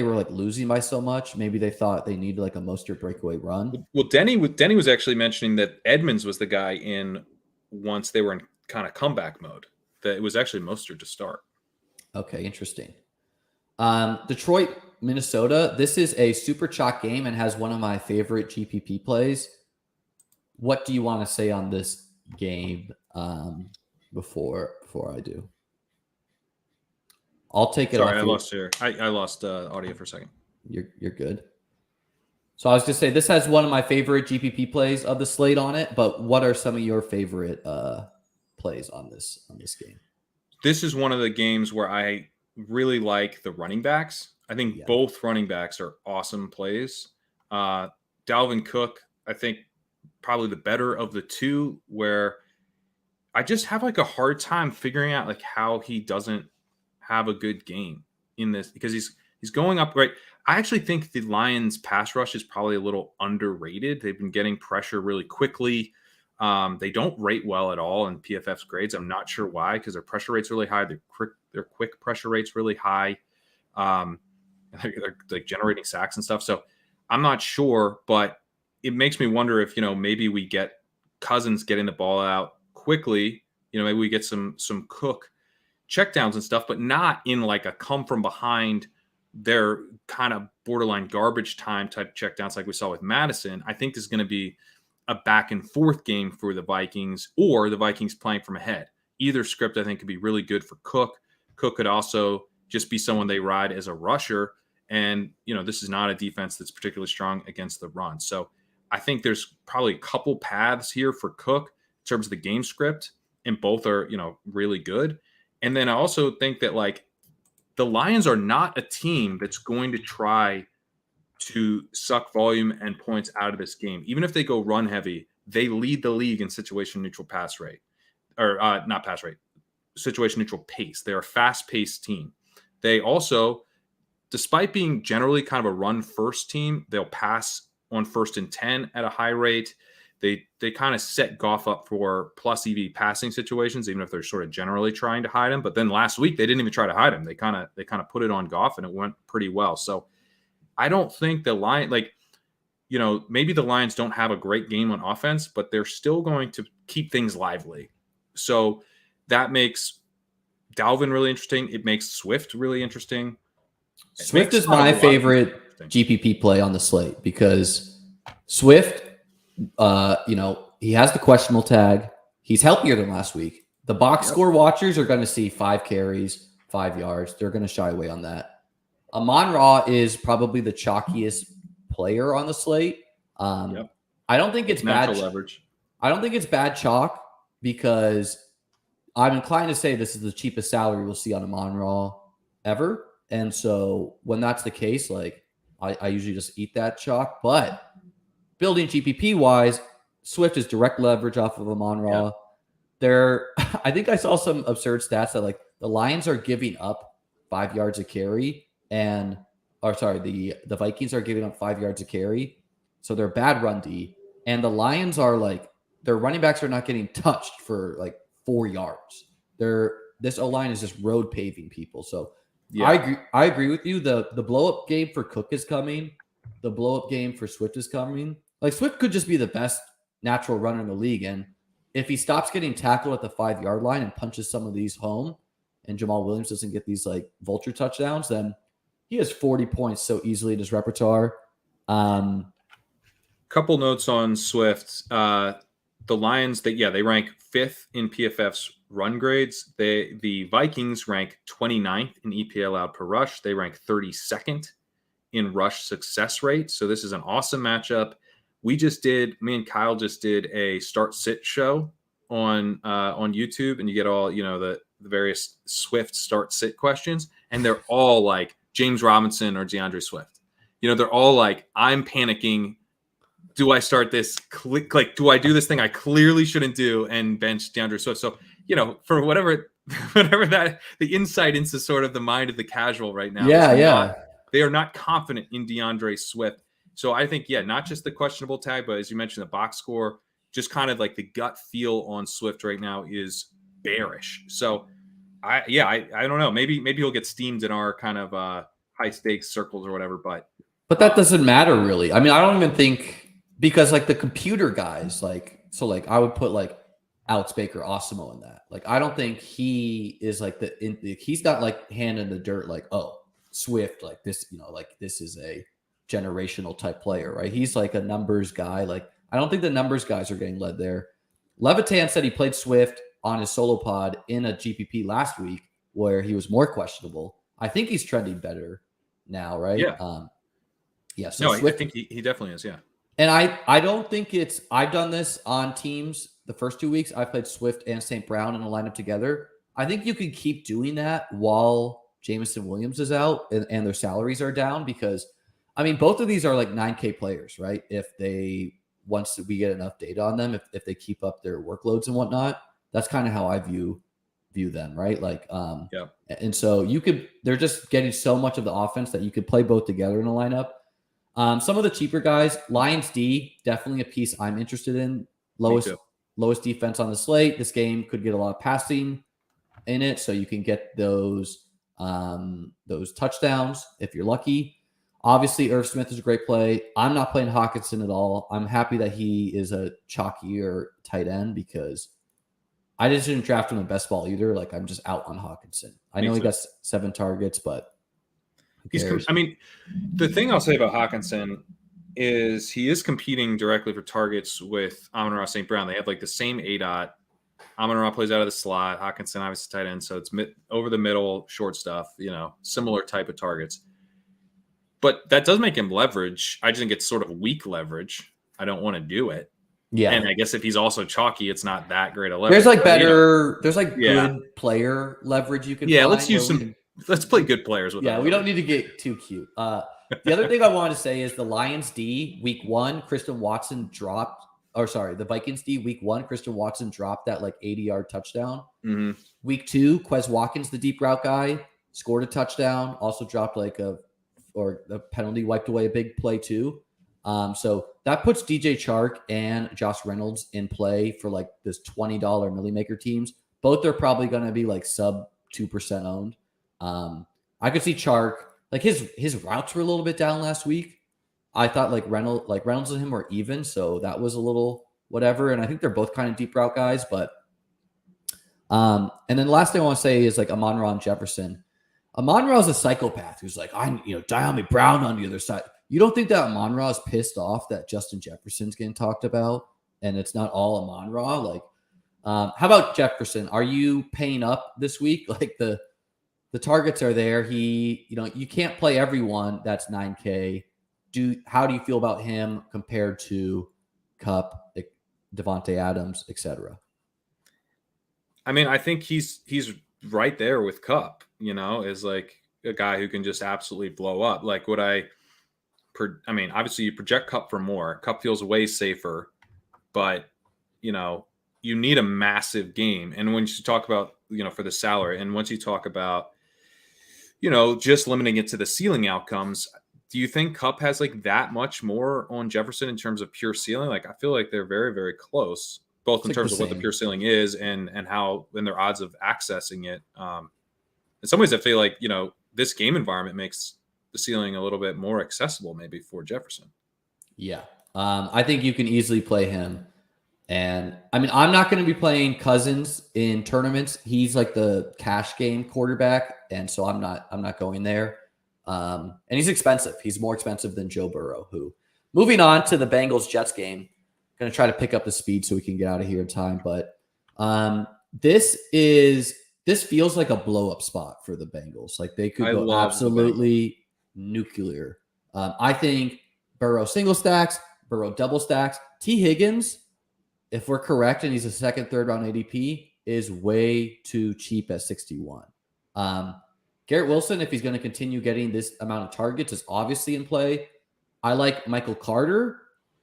A: were losing by so much. Maybe they thought they needed like a Mostert breakaway run.
B: Well, Denny was actually mentioning that Edmonds was the guy in once they were in kind of comeback mode. That it was actually Mostert to start.
A: Okay, interesting. Detroit, Minnesota. This is a super chalk game and has one of my favorite GPP plays. What do you want to say on this game before I do? I'll take it.
B: Sorry, I lost audio for a second.
A: You're good. So I was just saying this has one of my favorite GPP plays of the slate on it. But what are some of your favorite plays on this game?
B: This is one of the games where I really like the running backs. I think both running backs are awesome plays. Dalvin Cook, I think probably the better of the two, where I just have like a hard time figuring out like how he doesn't have a good game in this, because he's going up right. I actually think the Lions pass rush is probably a little underrated. They've been getting pressure really quickly. They don't rate well at all in PFF's grades. I'm not sure why, because their pressure rate's really high. Their quick pressure rate's really high. They're like generating sacks and stuff. So I'm not sure, but it makes me wonder if, maybe we get Cousins getting the ball out quickly. Maybe we get some Cook checkdowns and stuff, but not in like a come from behind their kind of borderline garbage time type checkdowns like we saw with Madison. I think this is going to be a back and forth game for the Vikings, or the Vikings playing from ahead. Either script I think could be really good for Cook. Cook could also just be someone they ride as a rusher. And, this is not a defense that's particularly strong against the run. So I think there's probably a couple paths here for Cook in terms of the game script, and both are, really good. And then I also think that like the Lions are not a team that's going to try to suck volume and points out of this game. Even if they go run heavy, they lead the league in situation neutral pass rate, or not pass rate, situation neutral pace. They're a fast paced team. They also, despite being generally kind of a run first team, they'll pass on 1st and 10 at a high rate. They kind of set Goff up for plus EV passing situations, even if they're sort of generally trying to hide him. But then last week they didn't even try to hide him. They kind of put it on Goff, and it went pretty well. So I don't think the Lions, maybe the Lions don't have a great game on offense, but they're still going to keep things lively. So that makes Dalvin really interesting. It makes Swift really interesting.
A: Swift is my favorite GPP play on the slate because Swift, he has the questionable tag. He's healthier than last week. The box score watchers are going to see 5 carries, 5 yards. They're going to shy away on that. Amon-Ra is probably the chalkiest player on the slate. I don't think it's bad
B: leverage.
A: I don't think it's bad chalk because I'm inclined to say this is the cheapest salary we'll see on Amon-Ra ever. And so when that's the case, like I usually just eat that chalk. But building GPP wise, Swift is direct leverage off of Amon-Ra. Yeah. I think I saw some absurd stats that like the Lions are giving up 5 yards a carry, the Vikings are giving up 5 yards a carry. So they're bad run D. And the Lions are like, their running backs are not getting touched for like 4 yards. This O-line is just road paving people. So yeah. I agree with you. The blow up game for Cook is coming. The blow up game for Swift is coming. Like Swift could just be the best natural runner in the league. And if he stops getting tackled at the 5 yard line and punches some of these home, and Jamal Williams doesn't get these like vulture touchdowns, then he has 40 points so easily in his repertoire.
B: Couple notes on Swift. The Lions, they rank 5th in PFF's run grades. The Vikings rank 29th in EPA allowed per rush. They rank 32nd in rush success rate. So this is an awesome matchup. Me and Kyle just did a start sit show on YouTube, and you get all, the various Swift start sit questions, and they're all like James Robinson or DeAndre Swift. They're all like, I'm panicking. Do I start this? Do I do this thing I clearly shouldn't do and bench DeAndre Swift? So, for whatever that, the insight into sort of the mind of the casual right now.
A: Yeah.
B: They are not confident in DeAndre Swift. So I think, not just the questionable tag, but as you mentioned, the box score, just kind of like the gut feel on Swift right now is bearish. So I don't know. Maybe he'll get steamed in our kind of high stakes circles or whatever, but
A: that doesn't matter really. I mean, I don't even think, because like the computer guys, I would put like Alex Baker Osimo in that. Like, I don't think he is like he's not like hand in the dirt, like, oh, Swift, like this, this is a generational type player, right? He's like a numbers guy. Like, I don't think the numbers guys are getting led there. Levitan said he played Swift on his solo pod in a GPP last week where he was more questionable. I think he's trending better now, right?
B: Yeah. So Swift, I think he definitely is. Yeah.
A: And I don't think I've done this on teams the first 2 weeks. I played Swift and St. Brown in a lineup together. I think you can keep doing that while Jameson Williams is out and their salaries are down, because I mean, both of these are like 9K players, right? Once we get enough data on them, if they keep up their workloads and whatnot, that's kind of how I view them, right? Like, and so they're just getting so much of the offense that you could play both together in a lineup. Some of the cheaper guys, Lions D, definitely a piece I'm interested in. Lowest defense on the slate. This game could get a lot of passing in it, so you can get those touchdowns if you're lucky. Obviously, Irv Smith is a great play. I'm not playing Hawkinson at all. I'm happy that he is a chalkier tight end because I just didn't draft him in best ball either. Like I'm just out on Hawkinson. I know he got 7 targets, but who cares?
B: I mean, the thing I'll say about Hawkinson is he is competing directly for targets with Amon-Ra St. Brown. They have like the same ADOT. Amon-Ra plays out of the slot. Hawkinson obviously tight end, so it's over the middle, short stuff. Similar type of targets. But that does make him leverage. I just think it's sort of weak leverage. I don't want to do it.
A: Yeah.
B: And I guess if he's also chalky, it's not that great a leverage.
A: There's good player leverage you can find.
B: Let's play good players with
A: we don't need to get too cute. The other thing I wanted to say is the Lions D week 1, Christian Watson dropped. The Vikings D week 1, Christian Watson dropped that like 80-yard touchdown.
B: Mm-hmm.
A: Week 2, Quez Watkins, the deep route guy, scored a touchdown. Also dropped the penalty, wiped away a big play too. So that puts DJ Chark and Josh Reynolds in play for like this $20 Millie Maker teams. Both are probably going to be like sub 2% owned. I could see Chark, like his routes were a little bit down last week. I thought Reynolds and him were even, so that was a little whatever. And I think they're both kind of deep route guys, but and then the last thing I want to say is like Amon-Ra and Jefferson. Amon-Ra is a psychopath who's like, Diami Brown on the other side. You don't think that Amon-Ra is pissed off that Justin Jefferson's getting talked about and it's not all Amon-Ra? Like, how about Jefferson? Are you paying up this week? Like the targets are there. You can't play everyone. That's 9K. How do you feel about him compared to Kupp, Devontae Adams, etc.?
B: I mean, I think he's right there with Kupp, is like a guy who can just absolutely blow up. Like obviously you project Kupp for more. Kupp feels way safer, but you need a massive game. And when you talk about, for the salary, and once you talk about, just limiting it to the ceiling outcomes, do you think Kupp has like that much more on Jefferson in terms of pure ceiling? Like, I feel like they're very, very close, both in terms of what the pure ceiling is and their odds of accessing it. In some ways, I feel like, this game environment makes the ceiling a little bit more accessible maybe for Jefferson.
A: Yeah. I think you can easily play him. And I mean, I'm not going to be playing Cousins in tournaments. He's like the cash game quarterback. And so I'm not going there. And he's expensive. He's more expensive than Joe Burrow, moving on to the Bengals Jets game, going to try to pick up the speed so we can get out of here in time. But this feels like a blow up spot for the Bengals. Like they could go absolutely nuclear. I think Burrow single stacks, Burrow double stacks. T. Higgins, if we're correct, and he's a second, third round ADP, is way too cheap at 61. Garrett Wilson, if he's going to continue getting this amount of targets, is obviously in play. I like Michael Carter.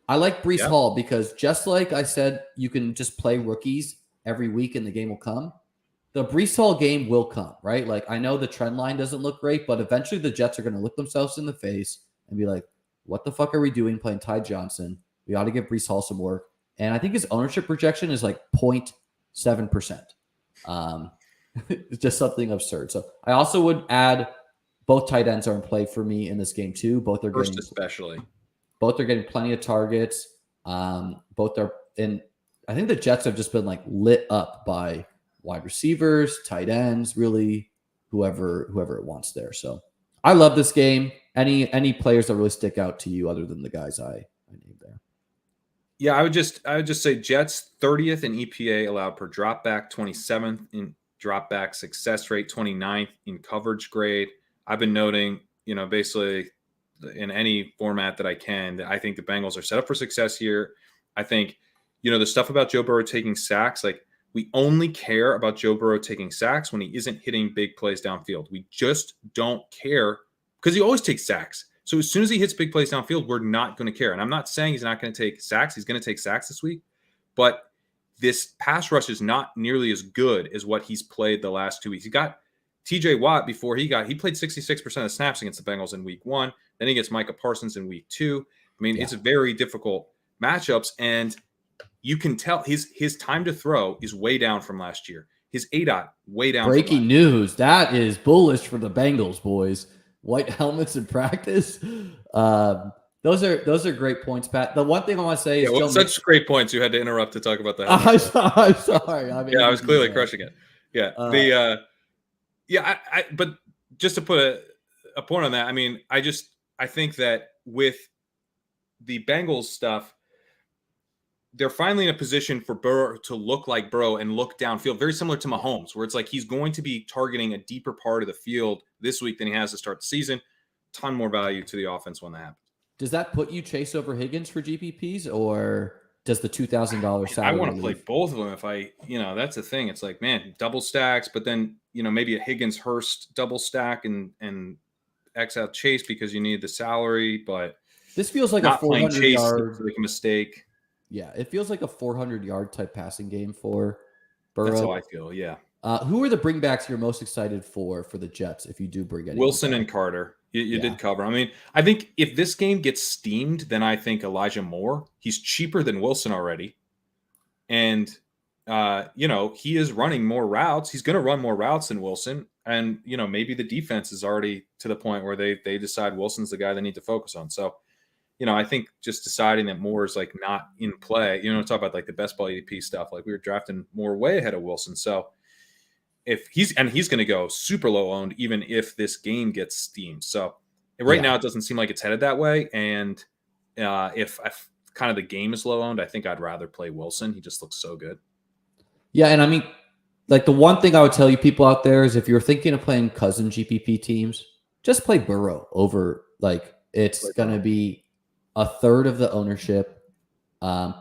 A: I like Breece Hall because just like I said, you can just play rookies every week and the game will come. The Breece Hall game will come, right? Like I know the trend line doesn't look great, but eventually the Jets are going to look themselves in the face and be like, what the fuck are we doing playing Ty Johnson? We ought to give Breece Hall some work. And I think his ownership projection is like 0.7%. It's just something absurd. So I also would add both tight ends are in play for me in this game too. Both are getting plenty of targets. Both are in. I think the Jets have just been like lit up by wide receivers, tight ends, really whoever it wants there. So I love this game. Any players that really stick out to you other than the guys I named there?
B: Yeah, I would just say Jets 30th in EPA allowed per dropback, 27th in dropback success rate, 29th in coverage grade. I've been noting, basically in any format that I can, that I think the Bengals are set up for success here. I think, the stuff about Joe Burrow taking sacks, like we only care about Joe Burrow taking sacks when he isn't hitting big plays downfield. We just don't care because he always takes sacks. So as soon as he hits big plays downfield, we're not going to care. And I'm not saying he's not going to take sacks. He's going to take sacks this week. But this pass rush is not nearly as good as what he's played the last 2 weeks. He got TJ Watt before he played 66% of snaps against the Bengals in week 1. Then he gets Micah Parsons in week 2. I mean, It's very difficult matchups. And you can tell his time to throw is way down from last year. His ADOT way down.
A: Breaking news. That is bullish for the Bengals, boys. White helmets in practice. Those are great points, Pat. The one thing I want to say is Joe
B: such great points. You had to interrupt to talk about that.
A: I'm sorry.
B: I was clearly crushing it. Yeah. But just to put a point on that, I mean, I think that with the Bengals stuff, they're finally in a position for Burrow to look like Burrow and look downfield, very similar to Mahomes, where it's like he's going to be targeting a deeper part of the field this week than he has to start the season. Ton more value to the offense when that happens.
A: Does that put you Chase over Higgins for GPPs, or does the $2,000 salary?
B: I want to play both of them. If that's the thing. It's like, man, double stacks, but then maybe a Higgins Hurst double stack and X out Chase because you need the salary. But
A: this feels like
B: not
A: a 400-yard
B: like a mistake.
A: Yeah, it feels like a 400-yard type passing game for Burrow.
B: That's how I feel. Yeah.
A: Who are the bringbacks you're most excited for the Jets if you do bring any?
B: Wilson and Carter. You did cover. I mean, I think if this game gets steamed, then I think Elijah Moore. He's cheaper than Wilson already. And, he is running more routes. He's going to run more routes than Wilson. And, maybe the defense is already to the point where they decide Wilson's the guy they need to focus on. So, I think just deciding that Moore is like not in play, talk about like the best ball ADP stuff. Like we were drafting Moore way ahead of Wilson. So, if he's going to go super low owned, even if this game gets steamed. So now it doesn't seem like it's headed that way. And if kind of the game is low owned, I think I'd rather play Wilson. He just looks so good.
A: Yeah. And I mean, like the one thing I would tell you people out there is if you're thinking of playing cousin GPP teams, just play Burrow over, like it's going to be a third of the ownership.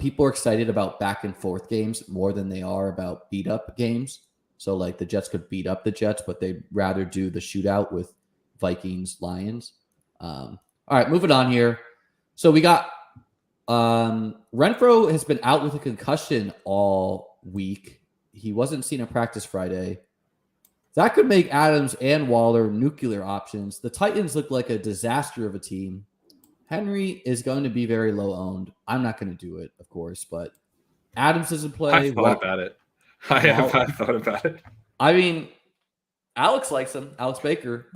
A: People are excited about back and forth games more than they are about beat up games. So like the Jets could beat up the Jets, but they'd rather do the shootout with Vikings, Lions. All right, moving on here. So we got Renfro has been out with a concussion all week. He wasn't seen in practice Friday. That could make Adams and Waller nuclear options. The Titans look like a disaster of a team. Henry is going to be very low owned. I'm not going to do it, of course, but Adams doesn't play.
B: I thought about it. I thought about it.
A: I mean, Alex likes him. Alex Baker.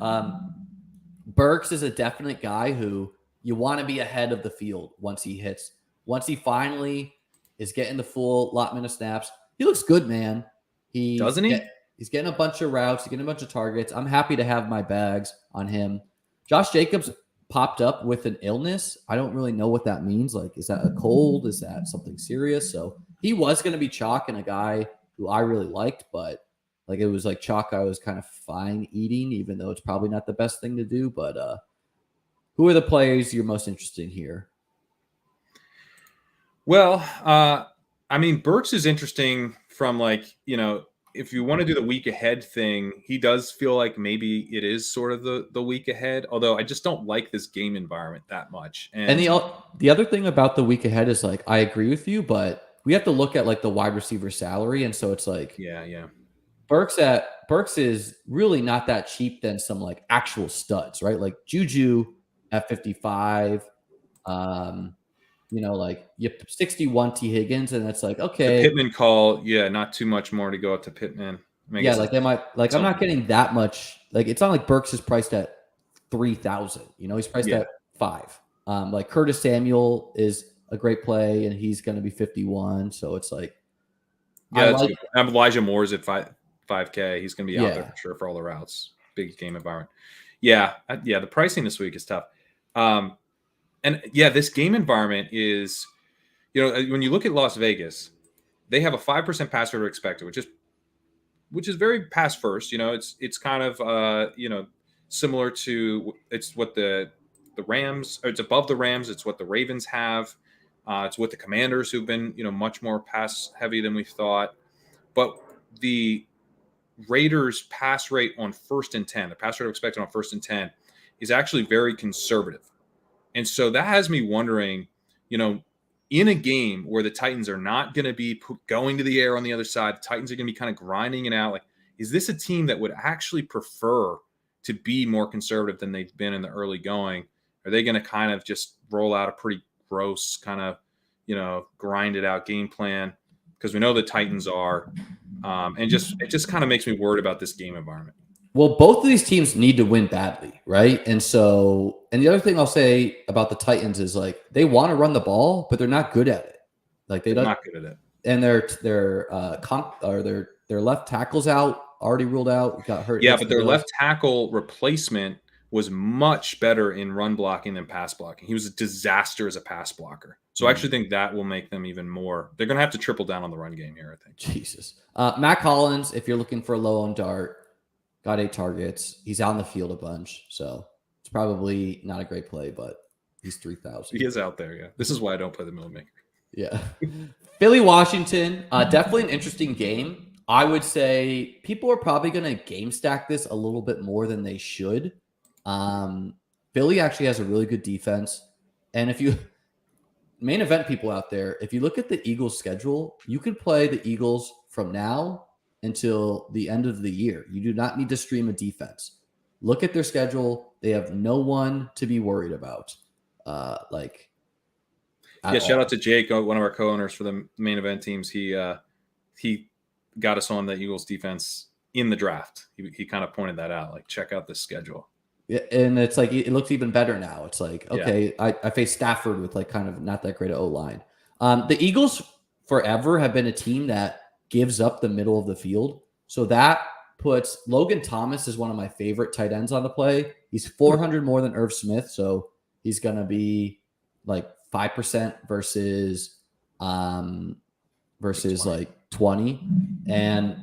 A: Burks is a definite guy who you want to be ahead of the field once he hits. Once he finally is getting the full allotment of snaps, he looks good, man.
B: Doesn't he?
A: He's getting a bunch of routes. He's getting a bunch of targets. I'm happy to have my bags on him. Josh Jacobs popped up with an illness. I don't really know what that means. Like, is that a cold? Is that something serious? So he was going to be chalk and a guy who I really liked, but like it was like chalk I was kind of fine eating, even though it's probably not the best thing to do. But who are the players you're most interested in here?
B: Well, I mean, Burks is interesting from like, if you want to do the week ahead thing, he does feel like maybe it is sort of the week ahead, although I just don't like this game environment that much.
A: And the other thing about the week ahead is like, I agree with you, but we have to look at like the wide receiver salary. And so it's like,
B: yeah.
A: Burks is really not that cheap than some like actual studs, right? Like Juju at 55, like you have 61 T Higgins, and it's like, okay.
B: The Pittman call, not too much more to go up to Pittman.
A: Like they might, like I'm not getting that much. Like it's not like Burks is priced at 3,000. He's priced at 5. Like Curtis Samuel is a great play, and he's going to be 51. So it's like,
B: Elijah Moore's at 5K. He's going to be out there for sure for all the routes. Big game environment. The pricing this week is tough. This game environment is, when you look at Las Vegas, they have a 5% pass rate expected, which is very pass first. It's kind of similar to what the Rams, or it's above the Rams. It's what the Ravens have. It's what the Commanders, who've been much more pass heavy than we thought. But the Raiders' pass rate on 1st and 10, the pass rate expected on 1st and 10, is actually very conservative. And so that has me wondering, in a game where the Titans are not going to be going to the air on the other side, the Titans are going to be kind of grinding it out. Like, is this a team that would actually prefer to be more conservative than they've been in the early going? Are they going to kind of just roll out a pretty gross kind of, grind it out game plan? Because we know the Titans are. And it just kind of makes me worried about this game environment.
A: Well, both of these teams need to win badly, right? And the other thing I'll say about the Titans is like they want to run the ball, but they're not good at it. Like they're
B: not good at it.
A: And their left tackles out, already ruled out, got hurt.
B: Yeah, but their left tackle replacement was much better in run blocking than pass blocking. He was a disaster as a pass blocker. So I actually think that will make them even more. They're going to have to triple down on the run game here, I think.
A: Jesus. Matt Collins, if you're looking for a low on dart, got 8 targets. He's out in the field a bunch. So it's probably not a great play, but he's 3,000.
B: He is out there, yeah. This is why I don't play the middle maker.
A: Yeah. Philly, Washington, definitely an interesting game. I would say people are probably going to game stack this a little bit more than they should. Philly actually has a really good defense. And if you main event people out there, if you look at the Eagles schedule, you can play the Eagles from now until the end of the year. You do not need to stream a defense. Look at their schedule. They have no one to be worried about.
B: Shout out to Jake, one of our co-owners for the main event teams. He got us on the Eagles defense in the draft. He kind of pointed that out, like check out the schedule.
A: Yeah, and it's like it looks even better now. It's like, okay, yeah. I faced Stafford with like kind of not that great of O-line. The Eagles forever have been a team that gives up the middle of the field. So that puts Logan Thomas is one of my favorite tight ends on the play. He's 400 more than Irv Smith, so he's gonna be like 5% versus 20. Like 20, and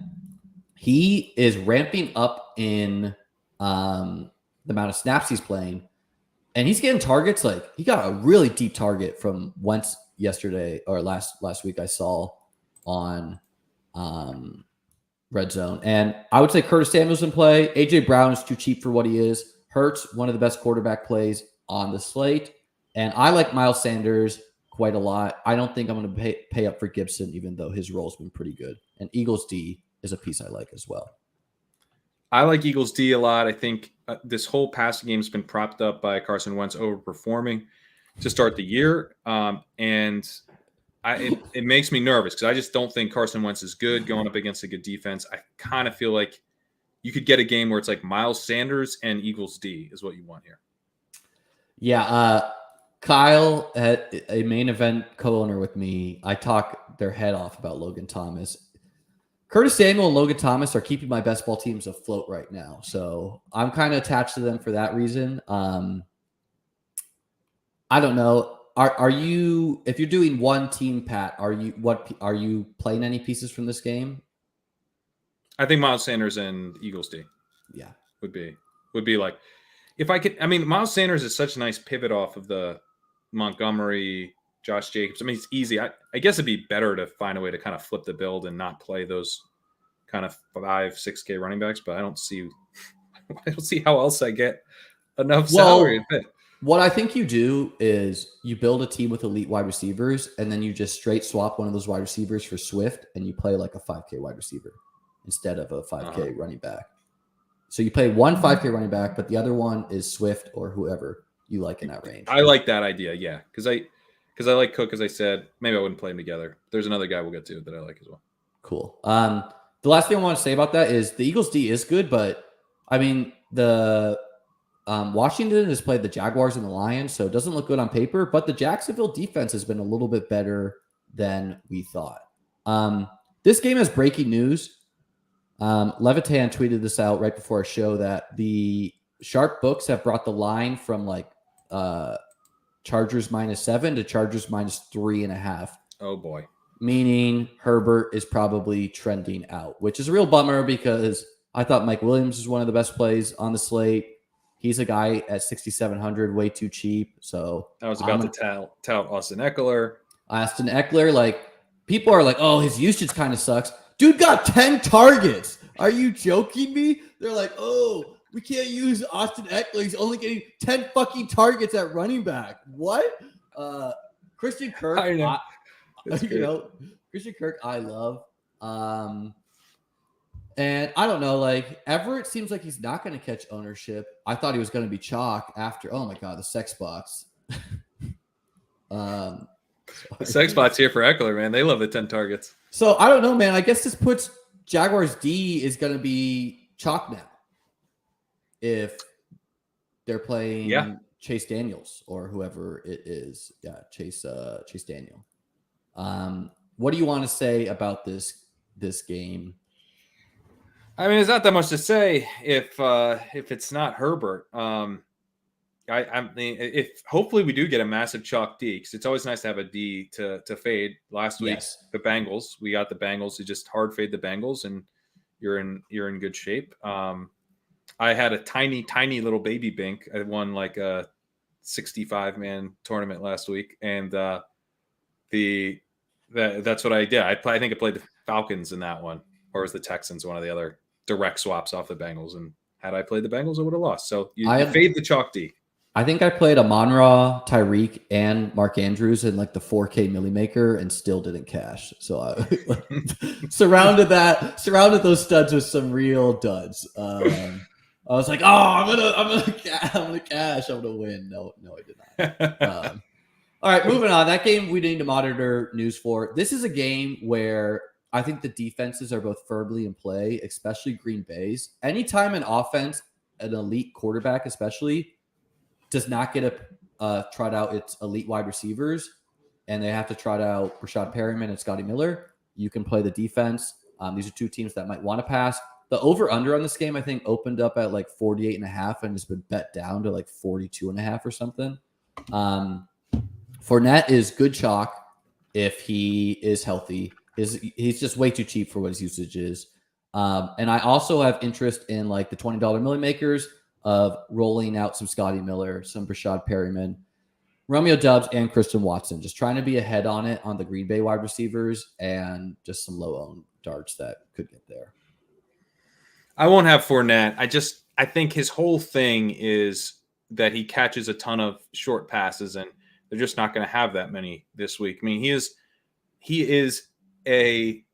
A: he is ramping up in the amount of snaps he's playing, and he's getting targets. Like he got a really deep target from Wentz yesterday or last week I saw on Red Zone. And I would say Curtis Samuel's in play. AJ Brown is too cheap for what he is. Hurts, one of the best quarterback plays on the slate. And I like Miles Sanders quite a lot. I don't think I'm going to pay up for Gibson, even though his role's been pretty good. And Eagles D is a piece I like as well.
B: I like Eagles D a lot. I think this whole passing game has been propped up by Carson Wentz overperforming to start the year. And it makes me nervous because I just don't think Carson Wentz is good going up against a good defense. I kind of feel like you could get a game where it's like Miles Sanders and Eagles D is what you want here.
A: Yeah. Kyle, a main event co-owner with me, I talk their head off about Logan Thomas. Curtis Samuel and Logan Thomas are keeping my best ball teams afloat right now. So I'm kind of attached to them for that reason. I don't know. Are you, if you're doing one team, Pat, are you playing any pieces from this game?
B: I think Miles Sanders and Eagles D.
A: Yeah.
B: Would be like, if I could, I mean, Miles Sanders is such a nice pivot off of the Montgomery, Josh Jacobs. I mean, it's easy. I guess it'd be better to find a way to kind of flip the build and not play those kind of 5-6K running backs, but I don't see how else I get enough salary to fit.
A: What I think you do is you build a team with elite wide receivers, and then you just straight swap one of those wide receivers for Swift, and you play like a 5K wide receiver instead of a 5K running back. So you play one 5K running back, but the other one is Swift or whoever you like in that range.
B: I like that idea, yeah, because I like Cook, as I said. Maybe I wouldn't play them together. There's another guy we'll get to that I like as well.
A: Cool. The last thing I want to say about that is the Eagles D is good, but I mean the Washington has played the Jaguars and the Lions, so it doesn't look good on paper, but the Jacksonville defense has been a little bit better than we thought. This game has breaking news. Levitan tweeted this out right before our show that the sharp books have brought the line from like Chargers -7 to Chargers -3.5.
B: Oh boy.
A: Meaning Herbert is probably trending out, which is a real bummer because I thought Mike Williams was one of the best plays on the slate. He's a guy at 6,700, way too cheap. So
B: I was about to tout Austin Eckler.
A: Like people are like, oh, his usage kind of sucks. Dude got 10 targets. Are you joking me? They're like, oh, we can't use Austin Eckler. He's only getting 10 fucking targets at running back. What? Christian Kirk.
B: I know.
A: Christian Kirk, I love. And I don't know, like Everett seems like he's not going to catch ownership. I thought he was going to be chalk after. Oh my God, the sex box.
B: The sex box here for Eckler, man. They love the 10 targets.
A: So I don't know, man. I guess this puts Jaguars D is going to be chalk now. if they're playing
B: Yeah.
A: Chase Daniels or whoever it is. Yeah, Chase Daniel. What do you want to say about this game?
B: I mean, there's not that much to say if it's not Herbert. I mean, if hopefully we do get a massive chalk D, because it's always nice to have a D to fade. Last week, the Bengals, we got the Bengals. You just hard fade the Bengals, and you're in good shape. I had a tiny little baby bink. I won like a 65-man tournament last week, and that's what I did. I think I played the Falcons in that one, or was the Texans one of the other direct swaps off the Bengals, and had I played the Bengals, I would have lost. So you fade the chalk D.
A: I think I played Amon-Ra, Tyreek, and Mark Andrews in like the 4K Millie Maker and still didn't cash. So I surrounded those studs with some real duds. I was like, oh, I'm gonna cash. I'm gonna win. No, I did not. All right, moving on. That game we need to monitor news for. This is a game where I think the defenses are both firmly in play, especially Green Bay's. Anytime an offense, an elite quarterback especially, does not get to trot out its elite wide receivers, and they have to trot out Rashad Perriman and Scotty Miller, you can play the defense. These are two teams that might want to pass. The over-under on this game, I think, opened up at like 48.5 and has been bet down to like 42.5 or something. Fournette is good chalk if he is healthy. He's just way too cheap for what his usage is. And I also have interest in like the $20 Millie Makers of rolling out some Scotty Miller, some Rashad Perriman, Romeo Doubs, and Christian Watson. Just trying to be ahead on it on the Green Bay wide receivers and just some low-owned darts that could get there.
B: I won't have Fournette. I think his whole thing is that he catches a ton of short passes, and they're just not going to have that many this week. I mean, he is a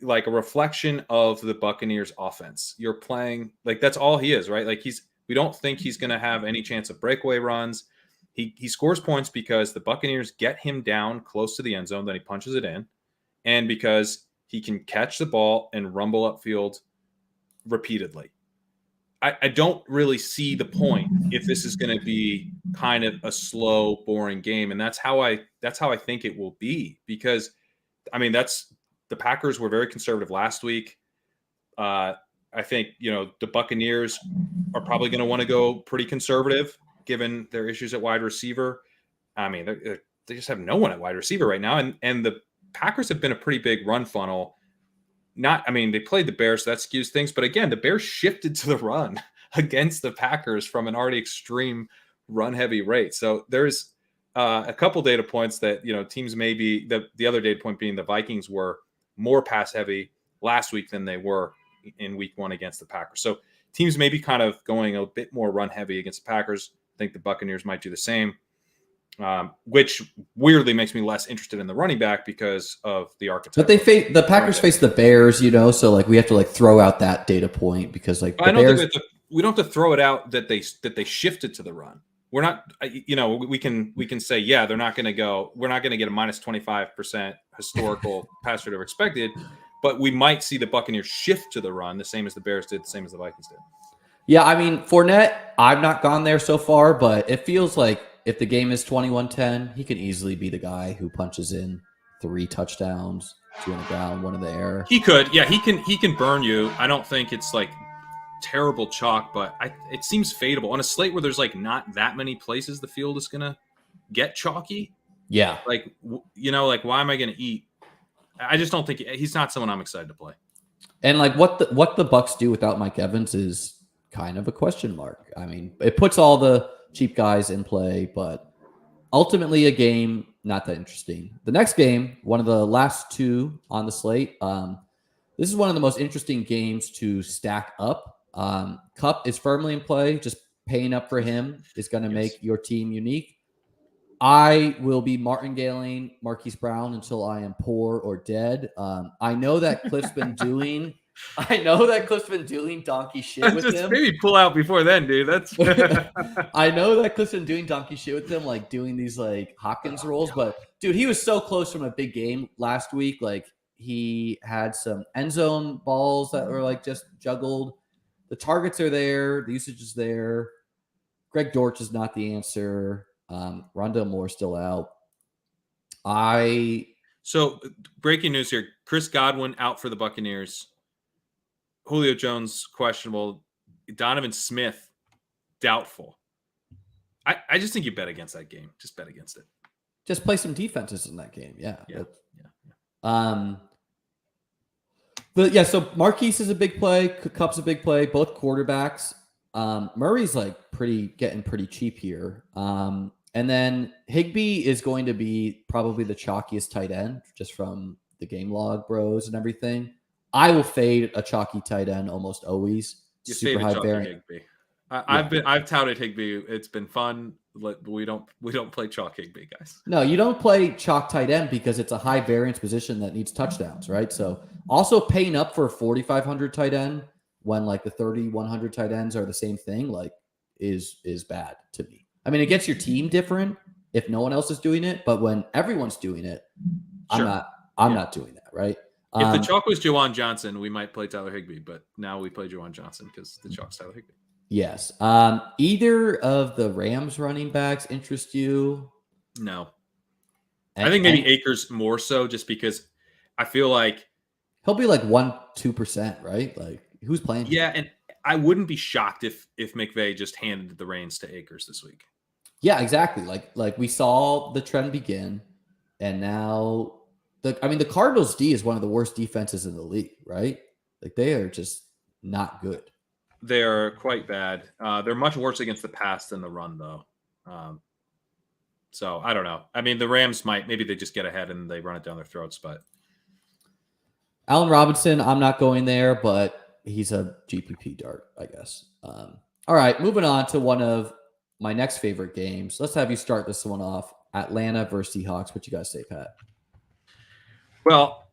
B: reflection of the Buccaneers offense. You're playing like that's all he is, right? Like we don't think he's going to have any chance of breakaway runs. He scores points because the Buccaneers get him down close to the end zone, then he punches it in, and because he can catch the ball and rumble upfield repeatedly. I don't really see the point if this is going to be kind of a slow, boring game, and that's how I think it will be, because I mean the Packers were very conservative last week. I think the Buccaneers are probably going to want to go pretty conservative given their issues at wide receiver. I mean they just have no one at wide receiver right now, and the Packers have been a pretty big run funnel. They played the Bears, so that skews things. But again, the Bears shifted to the run against the Packers from an already extreme run-heavy rate. So there's a couple data points that teams may be. The other data point being the Vikings were more pass-heavy last week than they were in Week 1 against the Packers. So teams may be kind of going a bit more run-heavy against the Packers. I think the Buccaneers might do the same. Which weirdly makes me less interested in the running back because of the archetype. But
A: the Packers face the Bears, so like we have to like throw out that data point because like
B: I don't think we don't have to throw it out that they shifted to the run. We're not, we can say they're not going to go. We're not going to get a minus 25% historical pass rate over expected, but we might see the Buccaneers shift to the run, the same as the Bears did, the same as the Vikings did.
A: Yeah, I mean Fournette, I've not gone there so far, but it feels like if the game is 21-10, he can easily be the guy who punches in 3 touchdowns, 2 on the ground, 1 in the air.
B: He could. Yeah, he can burn you. I don't think it's like terrible chalk, but it seems fadeable. On a slate where there's like not that many places the field is going to get chalky.
A: Yeah.
B: Like, why am I going to eat? I just don't think he's not someone I'm excited to play.
A: And like what the Bucs do without Mike Evans is kind of a question mark. I mean, it puts all the cheap guys in play, but ultimately a game not that interesting. The next game, one of the last 2 on the slate, this is one of the most interesting games to stack up. Kupp is firmly in play. Just paying up for him is going to make your team unique. I will be martingaling Marquise Brown until I am poor or dead. I know that Cliff's been doing donkey shit with him.
B: Maybe pull out before then, dude. That's
A: I know that Cliff's been doing donkey shit with him, like doing these like Hopkins rolls. But dude, he was so close from a big game last week. Like he had some end zone balls that were like just juggled. the targets are there, the usage is there. Greg Dortch is not the answer. Rondell Moore still out.
B: So breaking news here: Chris Godwin out for the Buccaneers. Julio Jones questionable. Donovan Smith doubtful. I just think you bet against that game. Just bet against it.
A: Just play some defenses in that game. Yeah. But yeah, so Marquise is a big play. Kupp's a big play. Both quarterbacks. Murray's like getting pretty cheap here. And then Higbee is going to be probably the chalkiest tight end just from the game log bros and everything. I will fade a chalky tight end almost always.
B: You super high variant. Higbee. I've touted Higbee. It's been fun. We don't play chalk Higbee, guys.
A: No, you don't play chalk tight end because it's a high variance position that needs touchdowns, right? So also paying up for a 4,500 tight end when like the 3,100 tight ends are the same thing, like is bad to me. I mean, it gets your team different if no one else is doing it, but when everyone's doing it, sure. I'm not doing that, right?
B: If the chalk was Juwan Johnson, we might play Tyler Higbee, but now we play Juwan Johnson because the chalk's Tyler Higbee.
A: Yes. Either of the Rams running backs interest you?
B: No. I think maybe Akers more so just because I feel like
A: he'll be like 1-2%, right? Like who's playing?
B: Yeah, and I wouldn't be shocked if McVay just handed the reins to Akers this week.
A: Yeah, exactly. Like we saw the trend begin, and now the Cardinals D is one of the worst defenses in the league, right? Like they are just not good.
B: They are quite bad. They're much worse against the pass than the run, though. So I don't know. I mean, the Rams maybe they just get ahead and they run it down their throats. But
A: Allen Robinson, I'm not going there, but he's a GPP dart, I guess. All right, moving on to one of my next favorite games. Let's have you start this one off. Atlanta versus Seahawks. What you guys say, Pat?
B: Well,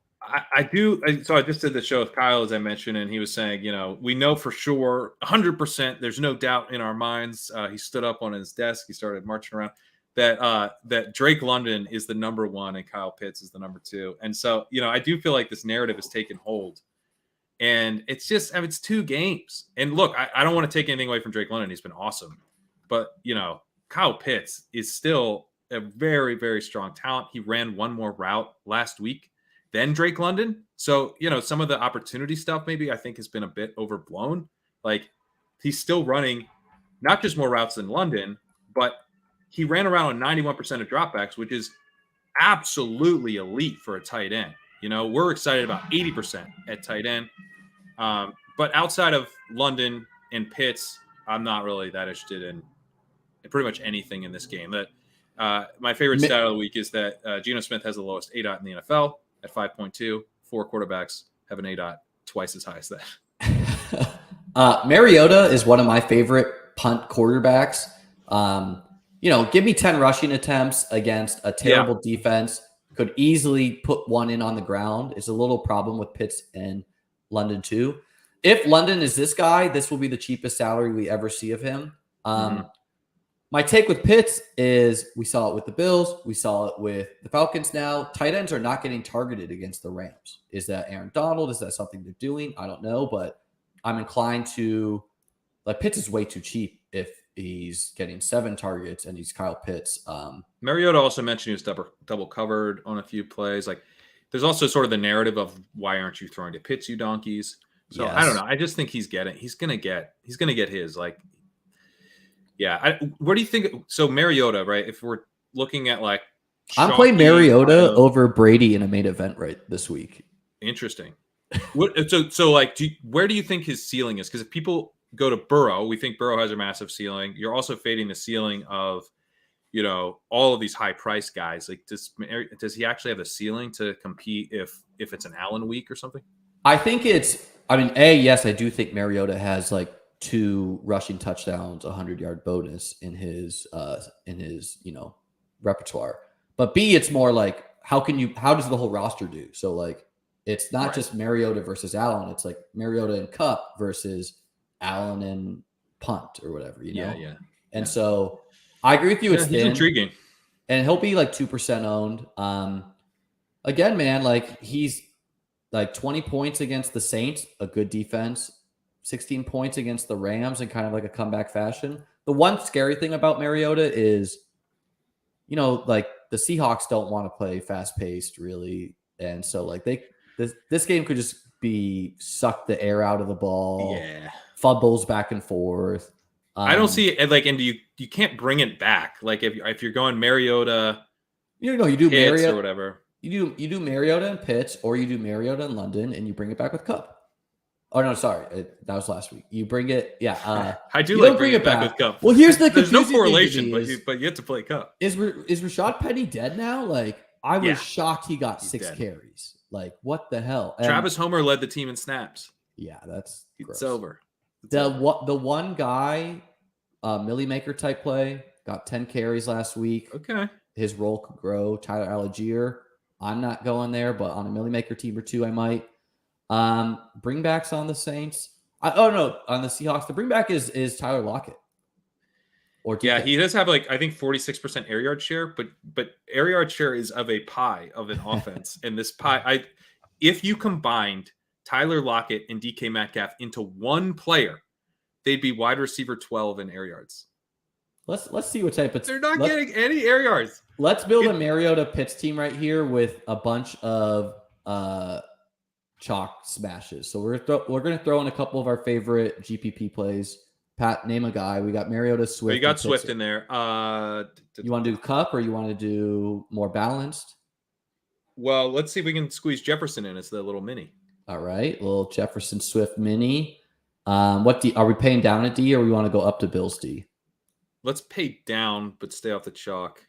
B: I do. So I just did the show with Kyle, as I mentioned, and he was saying, we know for sure, 100%, there's no doubt in our minds. He stood up on his desk. He started marching around that Drake London is the number one and Kyle Pitts is the number two. And so, I do feel like this narrative has taken hold. And it's just, it's 2 games. And look, I don't want to take anything away from Drake London. He's been awesome. But, Kyle Pitts is still a very, very strong talent. He ran one more route last week than Drake London. So, some of the opportunity stuff maybe I think has been a bit overblown. Like he's still running not just more routes than London, but he ran around on 91% of dropbacks, which is absolutely elite for a tight end. We're excited about 80% at tight end. But outside of London and Pitts, I'm not really that interested in pretty much anything in this game. That my favorite stat of the week is that Geno Smith has the lowest ADOT in the NFL at 5.2. 4 quarterbacks have an ADOT twice as high as that.
A: Mariota is one of my favorite punt quarterbacks. Give me 10 rushing attempts against a terrible defense. Could easily put one in on the ground. It's a little problem with Pitts and London too. If London is this guy, this will be the cheapest salary we ever see of him. My take with Pitts is we saw it with the Bills. We saw it with the Falcons now. Tight ends are not getting targeted against the Rams. Is that Aaron Donald? Is that something they're doing? I don't know, but I'm inclined to – Pitts is way too cheap if he's getting 7 targets and he's Kyle Pitts.
B: Mariota also mentioned he was double covered on a few plays. There's also sort of the narrative of why aren't you throwing to Pitts, you donkeys? So yes. I don't know. I just think he's gonna get his. What do you think? So Mariota, right? If we're looking at
A: I'm playing Mariota over Brady in a main event right this week.
B: Interesting. Where do you think his ceiling is? Because if people go to Burrow, we think Burrow has a massive ceiling. You're also fading the ceiling of, all of these high price guys. Does he actually have the ceiling to compete if it's an Allen week or something?
A: I think yes, I do think Mariota has 2 rushing touchdowns, 100-yard bonus in his repertoire. But B, it's more how does the whole roster do? So it's not just Mariota versus Allen. It's Mariota and Cup versus Allen and punt or whatever,
B: Yeah.
A: And so I agree with you. It's thin.
B: Intriguing.
A: And he'll be 2% owned. Again, man, he's 20 points against the Saints, a good defense. 16 points against the Rams in kind of like a comeback fashion. The one scary thing about Mariota is, like the Seahawks don't want to play fast paced really. And so like this game could just be suck the air out of the ball, fumbles back and forth.
B: I don't see it like, and you can't bring it back. Like if you're going Mariota,
A: you do Mariota
B: or whatever.
A: You do Mariota and Pitts, or you do Mariota in London, and you bring it back with Cup. Oh no, sorry, that was last week. You bring it, yeah.
B: I do like bring it back with Cup.
A: Well, here's the
B: there's no correlation, but you have to play Cup.
A: Is Rashad Penny dead now? Like I was shocked he got 6 carries. Like what the hell? And
B: Travis Homer led the team in snaps.
A: Yeah, that's
B: it's over.
A: The one guy, Millie Maker type play, got 10 carries last week.
B: Okay,
A: his role could grow. Tyler Algier. I'm not going there, but on a Millie Maker team or two, I might. Bringbacks on the Saints. On the Seahawks. The bringback is Tyler Lockett. Or
B: he does have I think 46% air yard share, but air yard share is of a pie of an offense. And this pie, if you combined Tyler Lockett and DK Metcalf into one player, they'd be wide receiver 12 in air yards.
A: Let's see what type of.
B: They're not getting any air yards.
A: Let's build a Mariota Pitts team right here with a bunch of chalk smashes. So we're going to throw in a couple of our favorite GPP plays. Pat, name a guy. We got Mariota, Swift.
B: You got Swift in there.
A: You want to do Cup or you want to do more balanced?
B: Well, let's see if we can squeeze Jefferson in as the little mini.
A: All right, little Jefferson Swift mini. What D are we paying down at D, or we want to go up to Bills D?
B: Let's pay down, but stay off the chalk.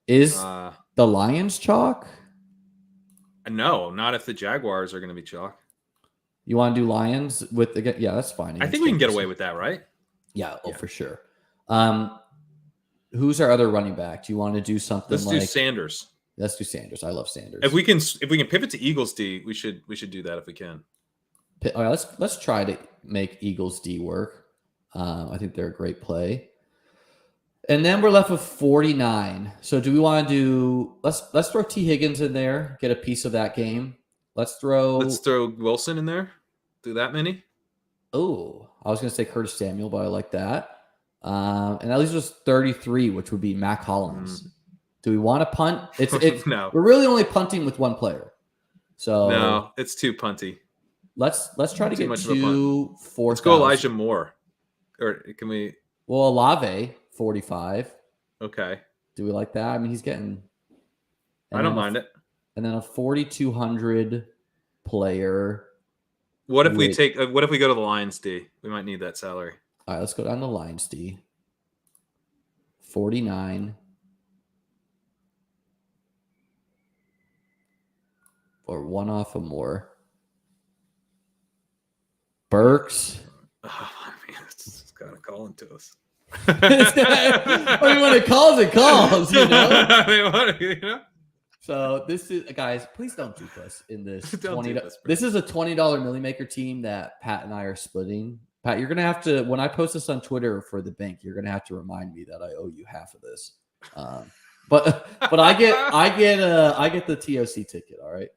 A: Is the Lions chalk?
B: No, not if the Jaguars are going to be chalk.
A: You want to do Lions with the? Yeah, that's fine.
B: I think we can get away with that, right?
A: Yeah, for sure. Who's our other running back? Do you want to do something?
B: Let's do Sanders.
A: Let's do Sanders. I love Sanders.
B: If we can pivot to Eagles D, we should do that if we can.
A: All right, let's try to make Eagles D work. I think they're a great play. And then we're left with 49. So do we want to do let's throw T. Higgins in there, get a piece of that game. Let's throw
B: Wilson in there. Do that many?
A: Oh, I was gonna say Curtis Samuel, but I like that. And that leaves us 33, which would be Mac Hollins. Do we want to punt? It's
B: no.
A: We're really only punting with one player. So
B: no, it's too punty.
A: Let's try to get 2 4.
B: Let's go Elijah Moore. Or can we?
A: Well, Olave 45.
B: Okay.
A: Do we like that? I mean, he's getting.
B: I don't mind it.
A: And then a 4,200 player.
B: What if we go to the Lions D? We might need that salary.
A: All right, let's go down to Lions D. 49. Or one off of Moore. Burks.
B: Oh, I mean, it's got to call into us.
A: I mean, when it calls, it calls, you know?
B: I mean,
A: So this is, guys, please don't dupe us in this. This is a $20 Millie Maker team that Pat and I are splitting. Pat, you're going to have to, when I post this on Twitter for the bank, you're going to have to remind me that I owe you half of this. But I get the TOC ticket. All right.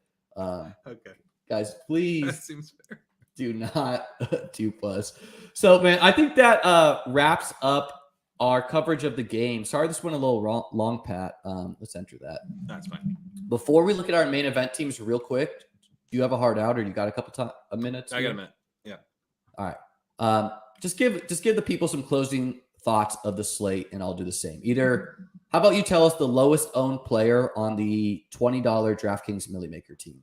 B: Okay.
A: Guys, please.
B: That seems fair.
A: Do not dupe us. So, man, I think that wraps up our coverage of the game. Sorry, this went a little long, Pat. Let's enter that.
B: That's fine.
A: Before we look at our main event teams real quick, do you have a hard out, or you got a minute?
B: I got a minute. Yeah.
A: All right. Just give the people some closing thoughts of the slate, and I'll do the same. Either, how about you tell us the lowest owned player on the $20 DraftKings Millie Maker team?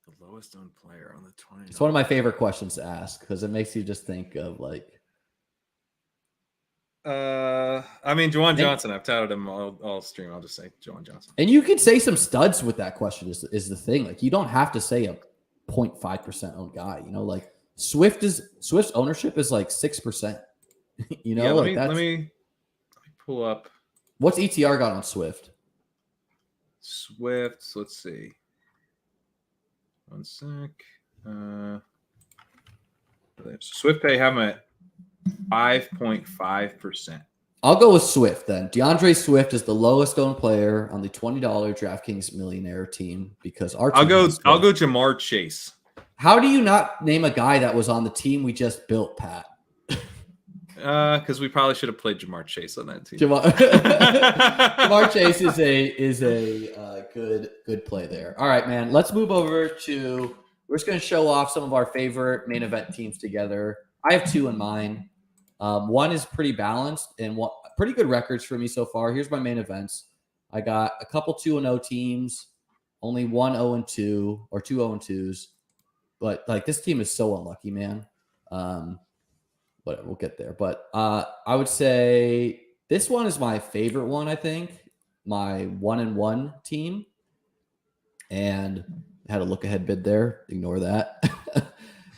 B: The lowest owned player on the $20.
A: It's one of my favorite questions to ask because it makes you just think of like.
B: I mean, Juwan Johnson. I've touted him all stream. I'll just say Juwan Johnson.
A: And you could say some studs with that question is the thing. Like, you don't have to say a 0.5% owned guy. You know, like Swift's ownership is like 6%. You know,
B: let me pull up.
A: What's ETR got on Swift?
B: Swift. Let's see. One sec. Swift, they have him at 5.5%.
A: I'll go with Swift then. DeAndre Swift is the lowest owned player on the $20 DraftKings Millionaire team because our team
B: I'll go Jamar Chase.
A: How do you not name a guy that was on the team we just built, Pat?
B: Because we probably should have played Jamar Chase on that team.
A: Jamar Chase is a good play there. All right, man. Let's move over to. We're just going to show off some of our favorite main event teams together. I have two in mind. One is pretty balanced and pretty good records for me so far. Here's my main events. I got a couple 2-0 teams, only one 0-2 or two 0-2s. But like this team is so unlucky, man. Whatever, we'll get there. But I would say this one is my favorite one, I think. My 1-1 team. And I had a look-ahead bid there. Ignore that.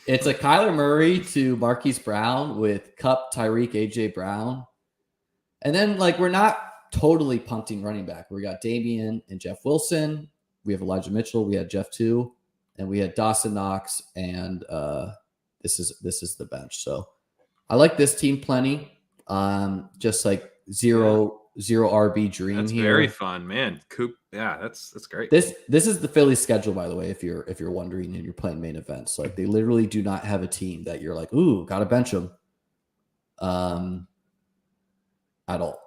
A: It's a Kyler Murray to Marquise Brown with Kupp, Tyreek, A.J. Brown. And then, like, we're not totally punting running back. We got Damian and Jeff Wilson. We have Elijah Mitchell. We had Jeff too. And we had Dawson Knox. And this is the bench. So I like this team plenty. Just like zero RB dream.
B: That's
A: here.
B: Very fun, man. Coop, yeah, that's great.
A: This is the Phillies schedule, by the way. If you're wondering and you're playing main events, like they literally do not have a team that you're like, ooh, gotta bench them, at all.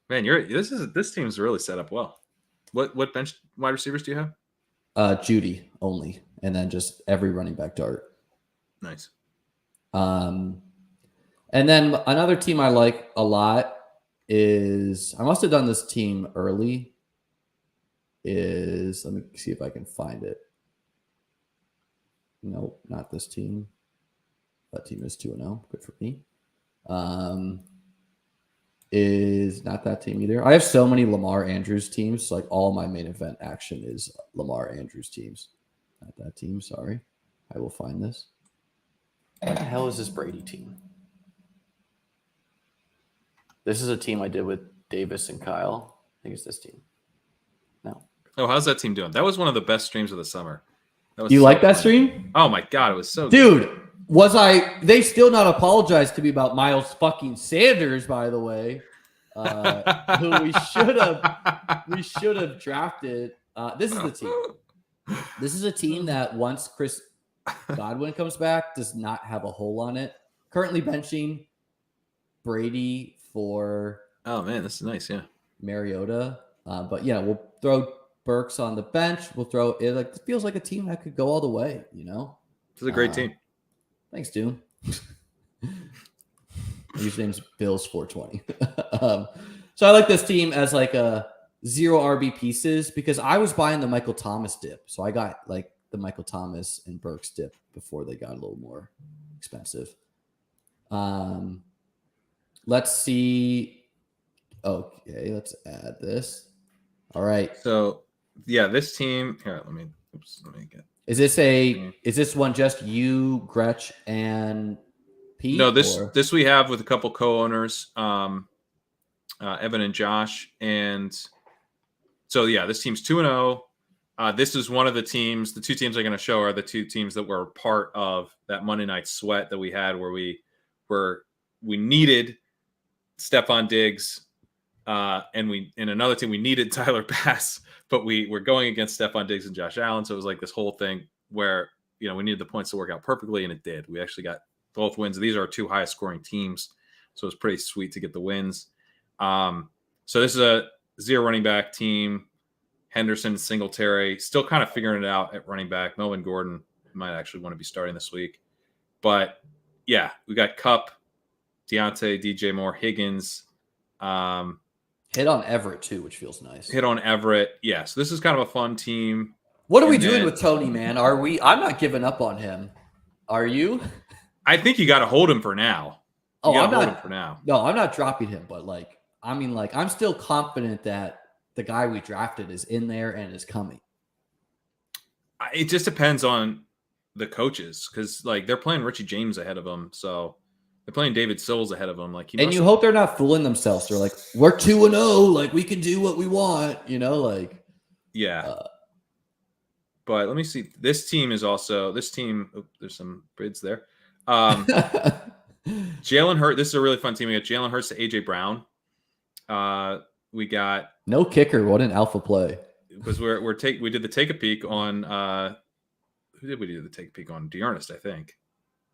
B: Man, this team's really set up well. What bench wide receivers do you have?
A: Judy only, and then just every running back dart.
B: Nice.
A: And then another team I like a lot is I must have done this team early. Let me see if I can find it. Nope, not this team. That team is 2-0. Good for me. Is not that team either. I have so many Lamar Andrews teams. Like all my main event action is Lamar Andrews teams. Not that team. Sorry. I will find this. What the hell is this Brady team? This is a team I did with Davis and Kyle. I think it's this team. No.
B: Oh, how's that team doing? That was one of the best streams of the summer.
A: You like that stream?
B: Oh my God, it was so
A: good. Dude, they still not apologized to me about Miles fucking Sanders, by the way, who we should have drafted. This is the team. This is a team that once Chris Godwin comes back does not have a hole on it. Currently benching Brady for
B: oh man, this is nice, yeah.
A: Mariota. But yeah, we'll throw Burks on the bench. We'll throw it. Like it feels like a team that could go all the way, you know.
B: This is a great team.
A: Thanks, Doom. His name's Bill's 420. So I like this team as like a zero RB pieces because I was buying the Michael Thomas dip. So I got like the Michael Thomas and Burks dip before they got a little more expensive. Let's see. Okay, let's add this. All right.
B: So yeah, this team here. Let me get.
A: Is this one just you, Gretch, and Pete?
B: No, this we have with a couple co-owners, Evan and Josh, and so yeah, this team's 2-0. This is one of the teams. The two teams I'm going to show are the two teams that were part of that Monday Night Sweat that we had, where we needed Stephon Diggs, and in another team we needed Tyler Bass. But we were going against Stephon Diggs and Josh Allen. So it was like this whole thing where, we needed the points to work out perfectly, and it did. We actually got both wins. These are our two highest scoring teams. So it's pretty sweet to get the wins. So this is a zero running back team. Henderson, Singletary, still kind of figuring it out at running back. Melvin Gordon might actually want to be starting this week. But yeah, we got Kupp, Deontay, DJ Moore, Higgins,
A: hit on Everett too, which feels nice.
B: Hit on Everett. Yeah. So this is kind of a fun team.
A: What are we doing with Tony, man? I'm not giving up on him. Are you?
B: I think you got to hold him for now.
A: I'm not dropping him, but I'm still confident that the guy we drafted is in there and is coming.
B: It just depends on the coaches because they're playing Richie James ahead of him. So they're playing David Sills ahead of him. You
A: hope they're not fooling themselves. They're like, we're 2-0. We can do what we want.
B: Yeah. But let me see. This team is also there's some bids there. Jalen Hurts. This is a really fun team. We got Jalen Hurts to AJ Brown. We got
A: no kicker. What an alpha play.
B: Because we did the take a peek on who did we do the take a peek on? D'Ernest, I think.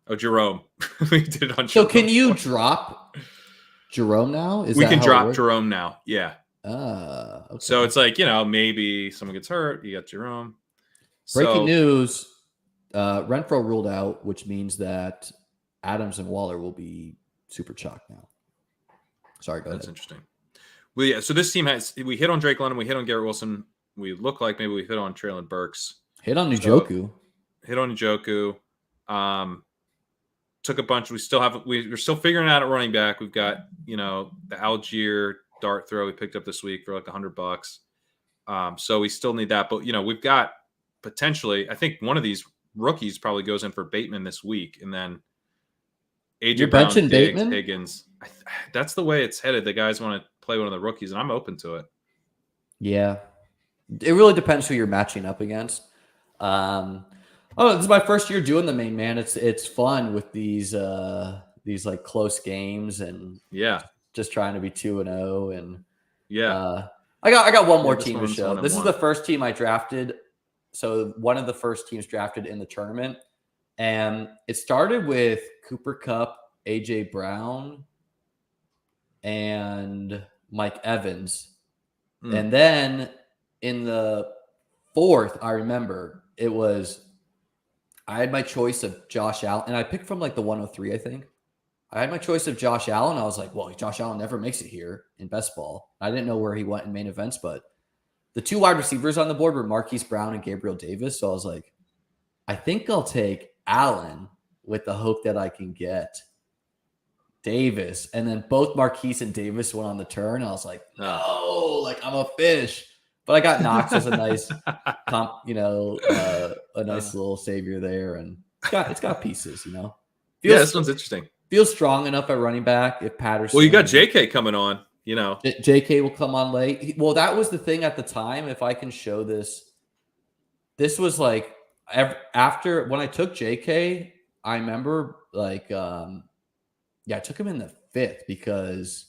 B: Oh, Jerome. We did it on
A: So
B: Jerome.
A: can you drop Jerome now?
B: We can drop Jerome now. Yeah.
A: Okay.
B: So it's like, maybe someone gets hurt. You got Jerome.
A: Breaking news. Renfro ruled out, which means that Adams and Waller will be super chalk now. Sorry, go ahead.
B: That's interesting. Well, yeah. So this team we hit on Drake London. We hit on Garrett Wilson. We look like maybe we hit on Traylon Burks.
A: Hit on Njoku.
B: Took a bunch. We're still figuring out at running back. We've got, the Algier dart throw we picked up this week for like $100. So we still need that. But, we've got potentially, I think one of these rookies probably goes in for Bateman this week. And then AJ Brown, Diggs, Bateman? Higgins. That's the way it's headed. The guys want to play one of the rookies, and I'm open to it.
A: Yeah. It really depends who you're matching up against. This is my first year doing the main man. It's fun with these like close games and just trying to be 2-0 and I got one more team to show. This is the first team I drafted. So one of the first teams drafted in the tournament, and it started with Cooper Kupp, AJ Brown, and Mike Evans, and then in the fourth, I remember I had my choice of Josh Allen, and I picked from like the 103, I think. I had my choice of Josh Allen. I was like, well, Josh Allen never makes it here in best ball. I didn't know where he went in main events, but the two wide receivers on the board were Marquise Brown and Gabriel Davis. So I was like, I think I'll take Allen with the hope that I can get Davis. And then both Marquise and Davis went on the turn. I was like, no, like I'm a fish. But I got Knox as a nice a nice little savior there. And it's got pieces,
B: This one's interesting.
A: Feels strong enough at running back if Patterson.
B: Well, you got JK coming on,
A: JK will come on late. Well, that was the thing at the time. If I can show this was like after when I took JK, I remember like, I took him in the 5th because,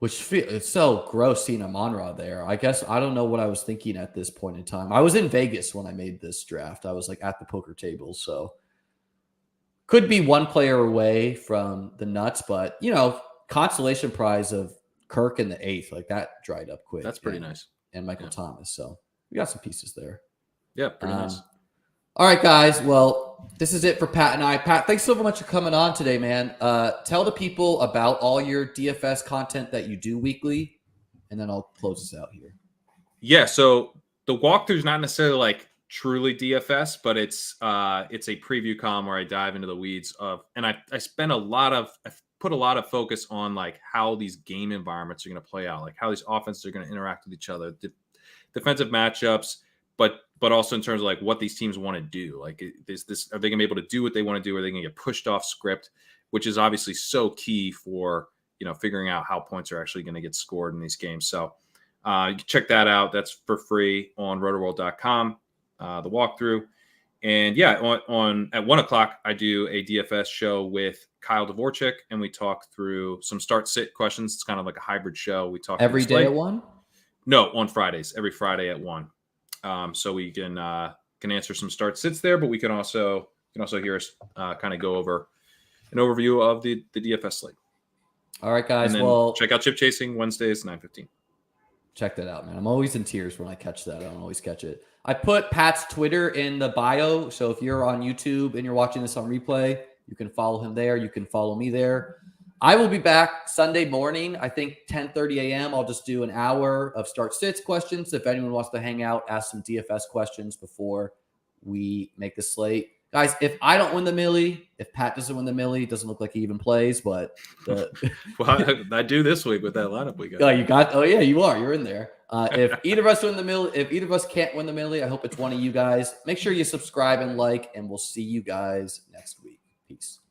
A: it's so gross seeing Amon-Ra there. I guess I don't know what I was thinking at this point in time. I was in Vegas when I made this draft. I was like at the poker table, so could be one player away from the nuts, but consolation prize of Kirk in the 8th, like that dried up quick.
B: That's pretty nice.
A: And Michael Thomas. So we got some pieces there.
B: Yeah, pretty nice.
A: All right, guys. Well, this is it for Pat and I. Pat, thanks so much for coming on today, man. Tell the people about all your DFS content that you do weekly, and then I'll close this out here.
B: Yeah, so the walkthrough is not necessarily like truly DFS, but it's a preview column where I dive into the weeds of, and I put a lot of focus on like how these game environments are going to play out, like how these offenses are going to interact with each other, defensive matchups, but also in terms of like what these teams want to do. Like, are they going to be able to do what they want to do? Are they going to get pushed off script, which is obviously so key for, figuring out how points are actually going to get scored in these games. So you can check that out. That's for free on rotoworld.com. The walkthrough. And on at 1:00, I do a DFS show with Kyle Dvorchak, and we talk through some start sit questions. It's kind of like a hybrid show. We talk
A: every day at 1?
B: No, on Fridays, every Friday at 1. So we can answer some start sits there, but we can also hear us kind of go over an overview of the DFS slate.
A: All right, guys.
B: Well, check out Chip Chasing Wednesdays, 9:15.
A: Check that out, man. I'm always in tears when I catch that. I don't always catch it. I put Pat's Twitter in the bio. So if you're on YouTube and you're watching this on replay, you can follow him there. You can follow me there. I will be back Sunday morning, I think 10:30 a.m. I'll just do an hour of start sits questions. If anyone wants to hang out, ask some DFS questions before we make the slate. Guys, if I don't win the Millie, if Pat doesn't win the Millie, it doesn't look like he even plays, but
B: well, I do this week with that lineup we got.
A: You're in there. If either of us win the Millie, if either of us can't win the Millie, I hope it's one of you guys. Make sure you subscribe and like, and we'll see you guys next week. Peace.